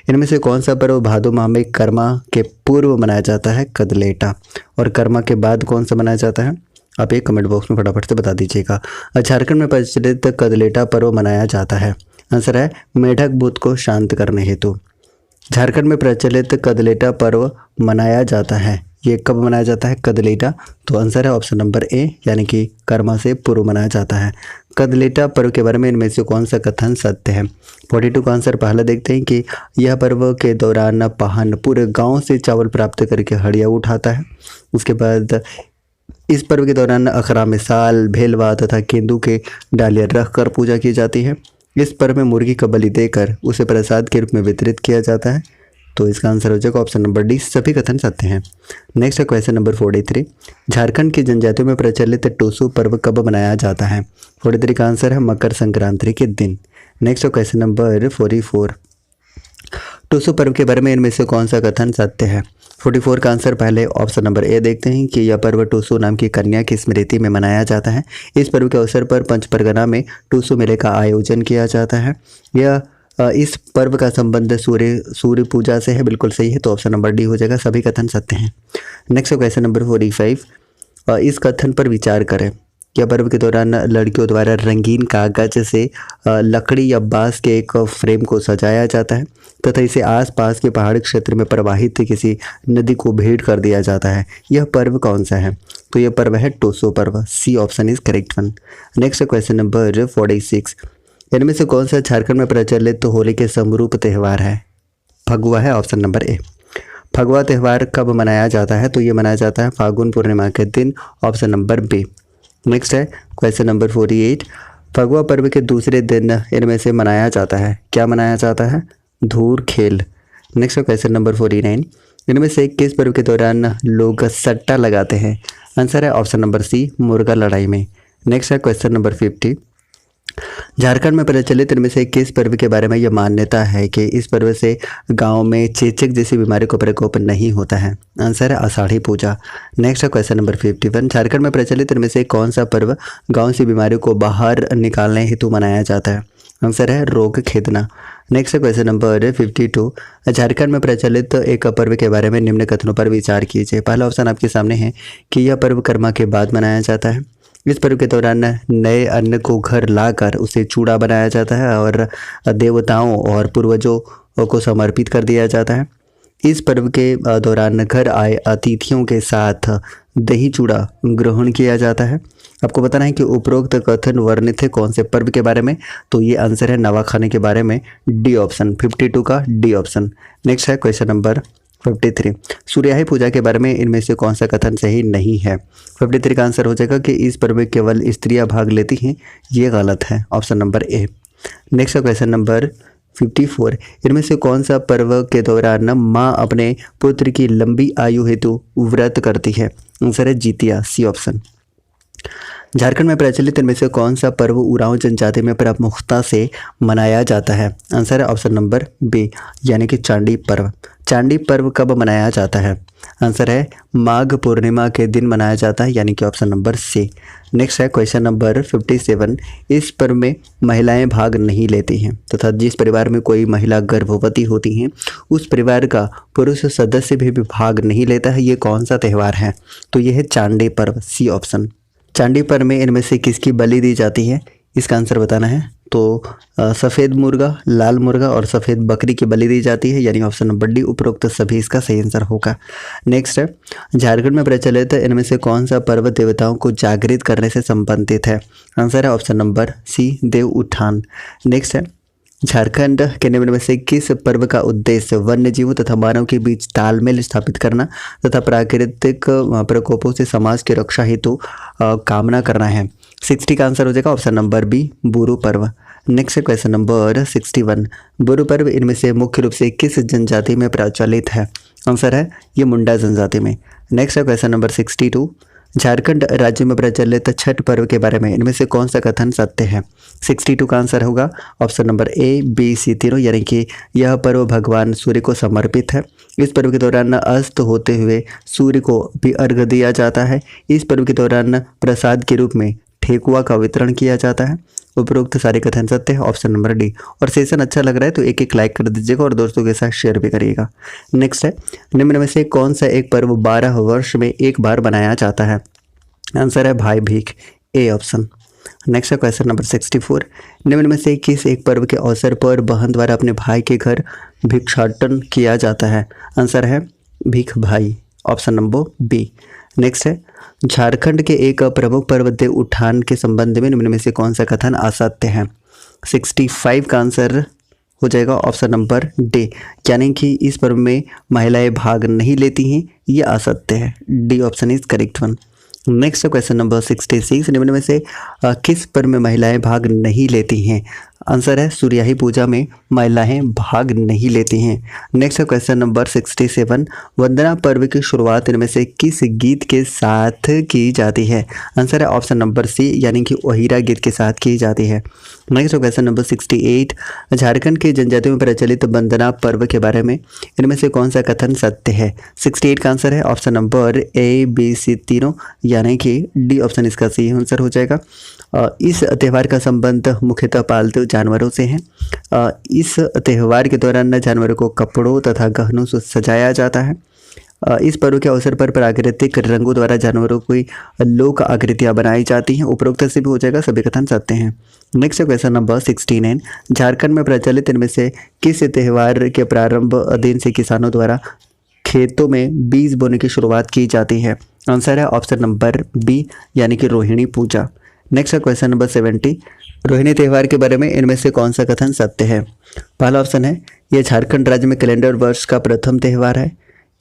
इनमें से कौन सा पर्व भादो माह में कर्मा के पूर्व मनाया जाता है? कदलेटा। और कर्मा के बाद कौन सा मनाया जाता है? आप एक कमेंट बॉक्स में फटाफट से बता दीजिएगा। झारखंड में प्रचलित कदलेटा पर्व मनाया जाता है। आंसर है मेढक भूत को शांत करने हेतु। झारखंड में प्रचलित कदलेटा पर्व मनाया जाता है। ये कब मनाया जाता है कदलेटा? तो आंसर है ऑप्शन नंबर ए, यानी कि कर्मा से पूर्व मनाया जाता है। कदलेटा पर्व के बारे में इनमें से कौन सा कथन सत्य है? 42 का आंसर पहला देखते हैं कि यह पर्व के दौरान पाहन पूरे गांव से चावल प्राप्त करके हड़िया उठाता है। उसके बाद इस पर्व के दौरान अखरा में साल, भेलवा तथा केंदू के डालियाँ रख कर पूजा की जाती है। इस पर्व में मुर्गी का बलि देकर उसे प्रसाद के रूप में वितरित किया जाता है। तो इसका आंसर हो जाएगा ऑप्शन नंबर डी, सभी कथन सत्य हैं। नेक्स्ट है क्वेश्चन नंबर 43, झारखंड की जनजातियों में प्रचलित टूसू पर्व कब मनाया जाता है? 43 का आंसर है मकर संक्रांति के दिन। नेक्स्ट है क्वेश्चन नंबर 44, टूसू पर्व के बारे में इनमें से कौन सा कथन सत्य है? 44 का आंसर पहले ऑप्शन नंबर ए देखते हैं कि यह पर्व टूसू नाम की कन्या की स्मृति में मनाया जाता है। इस पर्व के अवसर पर पंच परगना में टूसू मेले का आयोजन किया जाता है। यह इस पर्व का संबंध सूर्य पूजा से है। बिल्कुल सही है, तो ऑप्शन नंबर डी हो जाएगा, सभी कथन सत्य हैं। नेक्स्ट क्वेश्चन नंबर 45, इस कथन पर विचार करें। यह पर्व के दौरान लड़कियों द्वारा रंगीन कागज से लकड़ी या बांस के एक फ्रेम को सजाया जाता है तथा इसे आसपास के पहाड़ी क्षेत्र में प्रवाहित किसी नदी को भेंट कर दिया जाता है। यह पर्व कौन सा है? तो यह पर्व है टूसू पर्व। C option is correct one. Next question number 46, इनमें से कौन सा झारखंड में प्रचलित होली के समरूप त्यौहार है? फगुआ है ऑप्शन नंबर ए। फगुआ त्यौहार कब मनाया जाता है? तो ये मनाया जाता है फागुन पूर्णिमा के दिन। Option number B. नेक्स्ट है क्वेश्चन नंबर 48, फगुआ पर्व के दूसरे दिन इनमें से मनाया जाता है। क्या मनाया जाता है? धूर खेल। नेक्स्ट है क्वेश्चन नंबर 49, इनमें से किस पर्व के दौरान लोग सट्टा लगाते हैं? आंसर है ऑप्शन नंबर सी, मुर्गा लड़ाई में। नेक्स्ट है क्वेश्चन नंबर 50, झारखंड में प्रचलित इनमें से किस पर्व के बारे में यह मान्यता है कि इस पर्व से गांव में चेचक जैसी बीमारी को प्रकोप नहीं होता है? आंसर है आषाढ़ी पूजा। नेक्स्ट है क्वेश्चन नंबर 51, झारखंड में प्रचलित इनमें से कौन सा पर्व गांव से बीमारी को बाहर निकालने हेतु मनाया जाता है? आंसर है रोग खेदना। नेक्स्ट है क्वेश्चन नंबर 52, झारखंड में प्रचलित एक पर्व के बारे में निम्न कथनों पर विचार कीजिए। पहला ऑप्शन आपके सामने है कि यह पर्व कर्मा के बाद मनाया जाता है। इस पर्व के दौरान नए अन्न को घर लाकर उसे चूड़ा बनाया जाता है और देवताओं और पूर्वजों को समर्पित कर दिया जाता है। इस पर्व के दौरान घर आए अतिथियों के साथ दही चूड़ा ग्रहण किया जाता है। आपको बताना है कि उपरोक्त कथन वर्णित है कौन से पर्व के बारे में, तो ये आंसर है नवाखाने के बारे में, डी ऑप्शन, 52 का डी ऑप्शन। नेक्स्ट है क्वेश्चन नंबर 53, सूर्याही पूजा के बारे में इनमें से कौन सा कथन सही नहीं है। 53 का आंसर हो जाएगा कि इस पर्व में केवल स्त्रियां भाग लेती हैं, ये गलत है, ऑप्शन नंबर ए। नेक्स्ट है क्वेश्चन नंबर 54, इनमें से कौन सा पर्व के दौरान माँ अपने पुत्र की लंबी आयु हेतु व्रत करती है। आंसर है जितिया, सी ऑप्शन। झारखंड में प्रचलित इनमें से कौन सा पर्व उरांव जनजाति में प्रमुखता से मनाया जाता है। आंसर है ऑप्शन नंबर बी, यानी कि चांडी पर्व। चांडी पर्व कब मनाया जाता है। आंसर है माघ पूर्णिमा के दिन मनाया जाता है, यानी कि ऑप्शन नंबर सी। नेक्स्ट है क्वेश्चन नंबर 57, इस पर्व में महिलाएं भाग नहीं लेती हैं तथा जिस परिवार में कोई महिला गर्भवती होती हैं उस परिवार का पुरुष सदस्य भी भाग नहीं लेता है, ये कौन सा त्यौहार है। तो ये है चांडी पर्व, सी ऑप्शन। चांडी पर्व में इनमें से किसकी बलि दी जाती है, इसका आंसर बताना है। तो सफ़ेद मुर्गा, लाल मुर्गा और सफ़ेद बकरी की बलि दी जाती है, यानी ऑप्शन नंबर डी उपरोक्त सभी इसका सही आंसर होगा। नेक्स्ट है झारखंड में प्रचलित इनमें से कौन सा पर्व देवताओं को जागृत करने से संबंधित है। आंसर है ऑप्शन नंबर सी, देव उत्थान। नेक्स्ट है झारखंड के निम्न में से किस पर्व का उद्देश्य वन्य जीवों तथा मानव के बीच तालमेल स्थापित करना तथा प्राकृतिक प्रकोपों से समाज की रक्षा हेतु कामना करना है। 60 का आंसर हो जाएगा ऑप्शन नंबर बी, बुरु पर्व। नेक्स्ट क्वेश्चन नंबर 61, बुरु पर्व इनमें से मुख्य रूप से किस जनजाति में प्रचलित है। आंसर है ये मुंडा जनजाति में। नेक्स्ट क्वेश्चन नंबर 62, झारखंड राज्य में प्रचलित छठ पर्व के बारे में इनमें से कौन सा कथन सत्य है। 62 का आंसर होगा ऑप्शन नंबर ए, बी, सी तीनों, यानी कि यह पर्व भगवान सूर्य को समर्पित है। इस पर्व के दौरान अस्त होते हुए सूर्य को भी अर्घ्य दिया जाता है। इस पर्व के दौरान प्रसाद के रूप में ठेकुआ का वितरण किया जाता है। उपरोक्त सारे कथन सत्य है, ऑप्शन नंबर डी। और सेशन अच्छा लग रहा है तो एक एक लाइक कर दीजिएगा और दोस्तों के साथ शेयर भी करिएगा। नेक्स्ट है निम्न में से कौन सा एक पर्व 12 वर्ष में एक बार बनाया जाता है। आंसर है भाई भीख, ए ऑप्शन। नेक्स्ट है क्वेश्चन नंबर 64, निम्न में से किस एक पर्व के अवसर पर बहन द्वारा अपने भाई के घर भिक्षाटन किया जाता है। आंसर है भीख भाई, ऑप्शन नंबर बी। नेक्स्ट है झारखंड के एक प्रमुख पर्व देव उत्थान के संबंध में निम्न में से कौन सा कथन असत्य है। 65 का आंसर हो जाएगा ऑप्शन नंबर डी, यानी कि इस पर्व में महिलाएं भाग नहीं लेती हैं, ये असत्य है, D option is correct one. Next question number 66, निम्न में से किस पर्व में महिलाएं भाग नहीं लेती हैं। आंसर है सूर्याही पूजा में महिलाएं भाग नहीं लेती हैं। नेक्स्ट क्वेश्चन नंबर 67, वंदना पर्व की शुरुआत इनमें से किस गीत के साथ की जाती है। आंसर है ऑप्शन नंबर सी, यानी कि ओहिरा गीत के साथ की जाती है। नेक्स्ट क्वेश्चन नंबर 68, झारखंड की जनजातियों में प्रचलित वंदना पर्व के बारे में इनमें से कौन सा कथन सत्य है। 68 का आंसर है ऑप्शन नंबर ए, बी, सी तीनों, यानी कि डी ऑप्शन इसका सही आंसर हो जाएगा। इस त्यौहार का संबंध मुख्यतः पालतू जानवरों से है। इस त्यौहार के दौरान जानवरों को कपड़ों तथा गहनों से सजाया जाता है। इस पर्व के अवसर पर प्राकृतिक रंगों द्वारा जानवरों की लोक आकृतियां बनाई जाती हैं। उपरोक्त से भी हो जाएगा, सभी कथन सत्य हैं। नेक्स्ट क्वेश्चन नंबर 69, झारखंड में प्रचलित इनमें से किस त्यौहार के प्रारंभ दिन से किसानों द्वारा खेतों में बीज बोने की शुरुआत की जाती है। आंसर है ऑप्शन नंबर बी, यानी कि रोहिणी पूजा। नेक्स्ट क्वेश्चन नंबर 70, रोहिणी त्यौहार के बारे में इनमें से कौन सा कथन सत्य है। पहला ऑप्शन है यह झारखंड राज्य में कैलेंडर वर्ष का प्रथम त्यौहार है।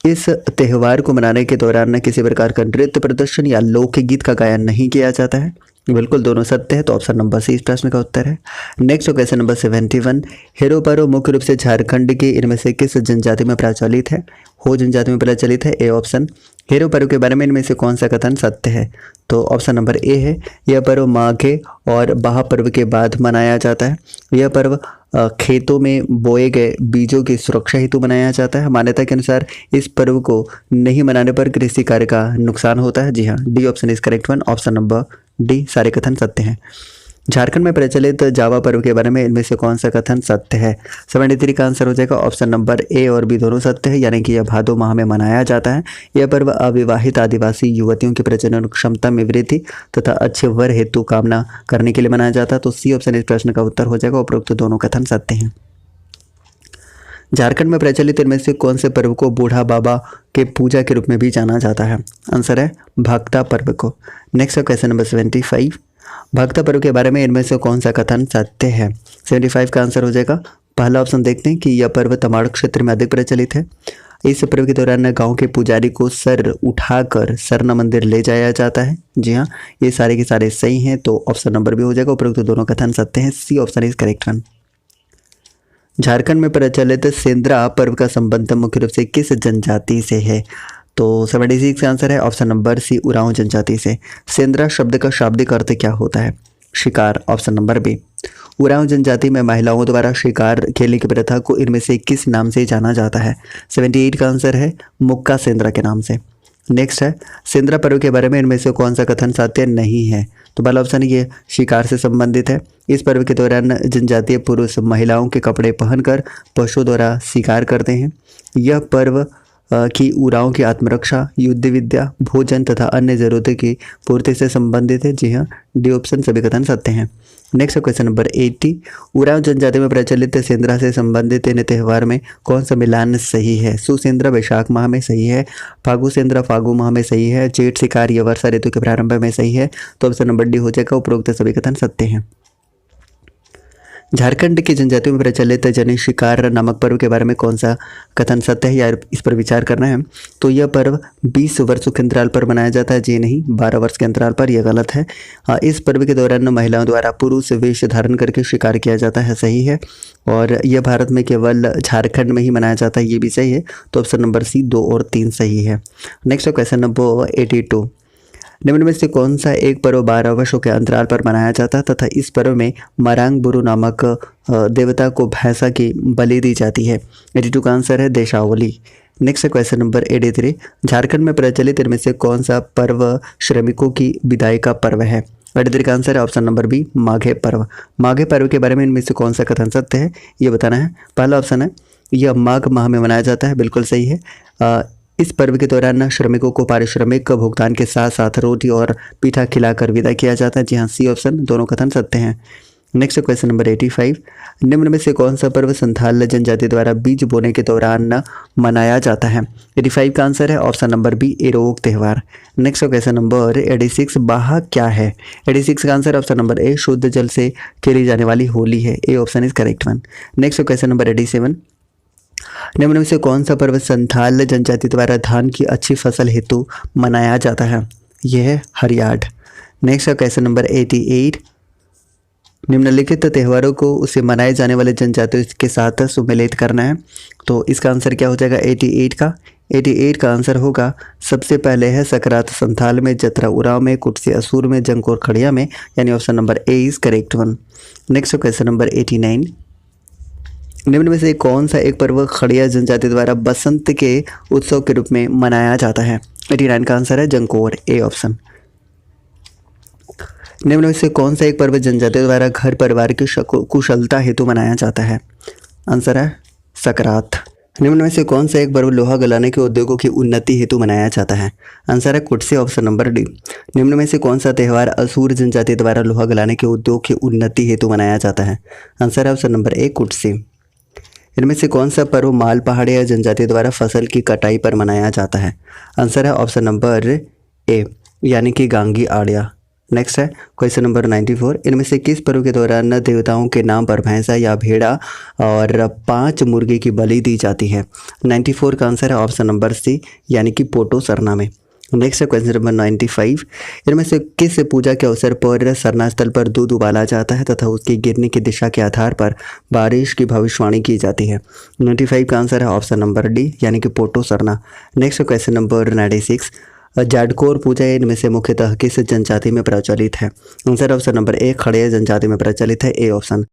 इस त्यौहार को मनाने के दौरान किसी प्रकार का नृत्य प्रदर्शन या लोकगीत का गायन नहीं किया जाता है। बिल्कुल दोनों सत्य है, तो ऑप्शन नंबर सी इस प्रश्न का उत्तर है। नेक्स्ट क्वेश्चन नंबर 71, हेरो पर्व मुख्य रूप से झारखंड के इनमें से किस जनजाति में प्रचलित है। हो जनजाति में प्रचलित है, ए ऑप्शन। हेरो पर्व के बारे में इनमें से कौन सा कथन सत्य है, तो ऑप्शन नंबर ए है। यह पर्व माघे और बाह पर्व के बाद मनाया जाता है। यह पर्व खेतों में बोए गए बीजों की सुरक्षा हेतु मनाया जाता है। मान्यता के अनुसार इस पर्व को नहीं मनाने पर कृषि कार्य का नुकसान होता है। जी हाँ, D option is correct one, option number D, सारे कथन सत्य हैं। झारखंड में प्रचलित जावा पर्व के बारे में इनमें से कौन सा कथन सत्य है? 73 का आंसर हो जाएगा ऑप्शन नंबर ए और बी दोनों सत्य है, यानी कि यह भादो माह में मनाया जाता है। यह पर्व अविवाहित आदिवासी युवतियों की प्रजनन क्षमता में वृद्धि तथा अच्छे वर हेतु कामना करने के लिए मनाया जाता है। तो सी ऑप्शन इस प्रश्न का उत्तर हो जाएगा। उपरोक्त दोनों कथन सत्य हैं। झारखंड में प्रचलित इनमें से कौन से पर्व को बूढ़ा बाबा के पूजा के रूप में भी जाना जाता है? आंसर है भक्ता पर्व को। नेक्स्ट क्वेश्चन नंबर 75, भक्ता पर्व के बारे में इनमें से कौन सा कथन सत्य है? 75 का आंसर हो जाएगा पहला ऑप्शन। देखते हैं कि यह पर्व तमाड़ क्षेत्र में अधिक प्रचलित है। इस पर्व के दौरान गांव के पुजारी को सर उठाकर सरना मंदिर ले जाया जाता है। जी हाँ, ये सारे के सारे सही हैं, तो ऑप्शन नंबर भी हो जाएगा। उपरोक्त दोनों कथन सत्य हैं। C option is correct one. Jharkhand में प्रचलित सेंद्रा पर्व का संबंध मुख्य रूप से किस जनजाति से है? तो 76 का आंसर है ऑप्शन नंबर सी उरांव जनजाति से। सेंद्रा शब्द का शाब्दिक अर्थ क्या होता है? शिकार। Option number B. उरांव जनजाति में महिलाओं द्वारा शिकार खेलने की प्रथा को इनमें से किस नाम से जाना जाता है? 78 का आंसर है मुक्का सेंद्रा के नाम से। नेक्स्ट है सेंद्रा पर्व के बारे में इनमें से कौन सा कथन सत्य नहीं है? तो पहला ऑप्शन ये शिकार से संबंधित है। इस पर्व के दौरान जनजातीय पुरुष महिलाओं के कपड़े पहनकर पशुओं द्वारा शिकार करते हैं। यह पर्व की उरांव की आत्मरक्षा, युद्ध विद्या, भोजन तथा अन्य जरूरतों की पूर्ति से संबंधित है। जी हाँ, डी ऑप्शन सभी कथन सत्य हैं। नेक्स्ट क्वेश्चन नंबर 80, उरांव जनजाति में प्रचलित सेंद्रा से संबंधित इन त्योहार में कौन सा मिलान सही है? सुसेंद्रा वैशाख माह में सही है, फागु सेंद्रा फागु माह में सही है, जेठ शिकार यह वर्षा ऋतु के प्रारंभ में सही है। तो ऑप्शन नंबर डी हो जाएगा। उपरोक्त सभी कथन सत्य हैं। झारखंड की जनजातियों में प्रचलित जनि शिकार नामक पर्व के बारे में कौन सा कथन सत्य है या इस पर विचार करना है? तो यह पर्व 20 वर्षों के अंतराल पर मनाया जाता है। जी नहीं, 12 वर्ष के अंतराल पर। यह गलत है। इस पर्व के दौरान महिलाओं द्वारा पुरुष वेश धारण करके शिकार किया जाता है। सही है। और यह भारत में केवल झारखंड में ही मनाया जाता है। ये भी सही है। तो ऑप्शन नंबर सी 2 और 3 सही है। नेक्स्ट क्वेश्चन नंबर 82, निम्न में से कौन सा एक पर्व 12 वर्षों के अंतराल पर मनाया जाता है तथा इस पर्व में मरांग बुरु नामक देवता को भैंसा की बलि दी जाती है? 82 का आंसर है देशावली। नेक्स्ट क्वेश्चन नंबर 83, झारखंड में प्रचलित इनमें से कौन सा पर्व श्रमिकों की विदाई का पर्व है? 83 का आंसर है ऑप्शन नंबर बी माघे पर्व। माघे पर्व के बारे में इनमें से कौन सा कथन सत्य है, ये बताना है। पहला ऑप्शन है यह माघ माह में मनाया जाता है। बिल्कुल सही है। इस पर्व के दौरान श्रमिकों को पारिश्रमिक भुगतान के साथ साथ रोटी और पीठा खिलाकर विदा किया जाता है। जी हाँ, सी ऑप्शन दोनों कथन सत्य हैं। नेक्स्ट क्वेश्चन नंबर 85, निम्न में से कौन सा पर्व संथाल जनजाति द्वारा बीज बोने के दौरान मनाया जाता है? 85 का आंसर है ऑप्शन नंबर बी एरोग त्यौहार। नेक्स्ट क्वेश्चन नंबर 86, बाहा क्या है? 86 का आंसर ऑप्शन नंबर ए शुद्ध जल से खेली जाने वाली होली है। A option is correct one. Next question number 87, निम्न में से कौन सा पर्व संथाल जनजाति द्वारा धान की अच्छी फसल हेतु मनाया जाता है? यह है हरियाठ। नेक्स्ट क्वेश्चन नंबर 88, निम्नलिखित त्योहारों को उसे मनाए जाने वाले जनजातियों के साथ सुमेलित करना है। तो इसका आंसर क्या हो जाएगा? 88 का आंसर होगा सबसे पहले है सकरात संथाल में, जतरा उराव में, कुटसी असूर में, जंकोर खड़िया में, यानी option number A is correct one. Next question number 89, निम्न में से कौन सा एक पर्व खड़िया जनजाति द्वारा बसंत के उत्सव के रूप में मनाया जाता है? 89 का आंसर है जंकोर। A option. निम्न में से कौन सा एक पर्व जनजाति द्वारा घर परिवार की कुशलता हेतु मनाया जाता है? आंसर है सकरात। निम्न में से कौन सा एक पर्व लोहा गलाने के उद्योगों की उन्नति हेतु मनाया जाता है? आंसर है कुटसी। Option number D. निम्न में से कौन सा त्यौहार असूर जनजाति द्वारा लोहा गलाने के उद्योग की उन्नति हेतु मनाया जाता है? आंसर है ऑप्शन नंबर ए कुटसी। इनमें से कौन सा पर्व माल पहाड़िया जनजाति द्वारा फसल की कटाई पर मनाया जाता है? आंसर है ऑप्शन नंबर ए यानी कि गांगी आड़िया। नेक्स्ट है क्वेश्चन नंबर 94, इनमें से किस पर्व के दौरान देवताओं के नाम पर भैंसा या भेड़ा और 5 मुर्गे की बलि दी जाती है? 94 का आंसर है ऑप्शन नंबर सी यानी कि पोटो सरना में। नेक्स्ट है क्वेश्चन नंबर 95, इनमें से किस पूजा के अवसर पर सरना स्थल पर दूध उबाला जाता है तथा उसकी गिरने की दिशा के आधार पर बारिश की भविष्यवाणी की जाती है? 95 का आंसर है ऑप्शन नंबर डी यानी कि Poto Sarna. Next question number 96, Jadkor पूजा इनमें से मुख्यतः किस जनजाति में प्रचलित है? Answer option number A Kharia जनजाति में प्रचलित है। A option.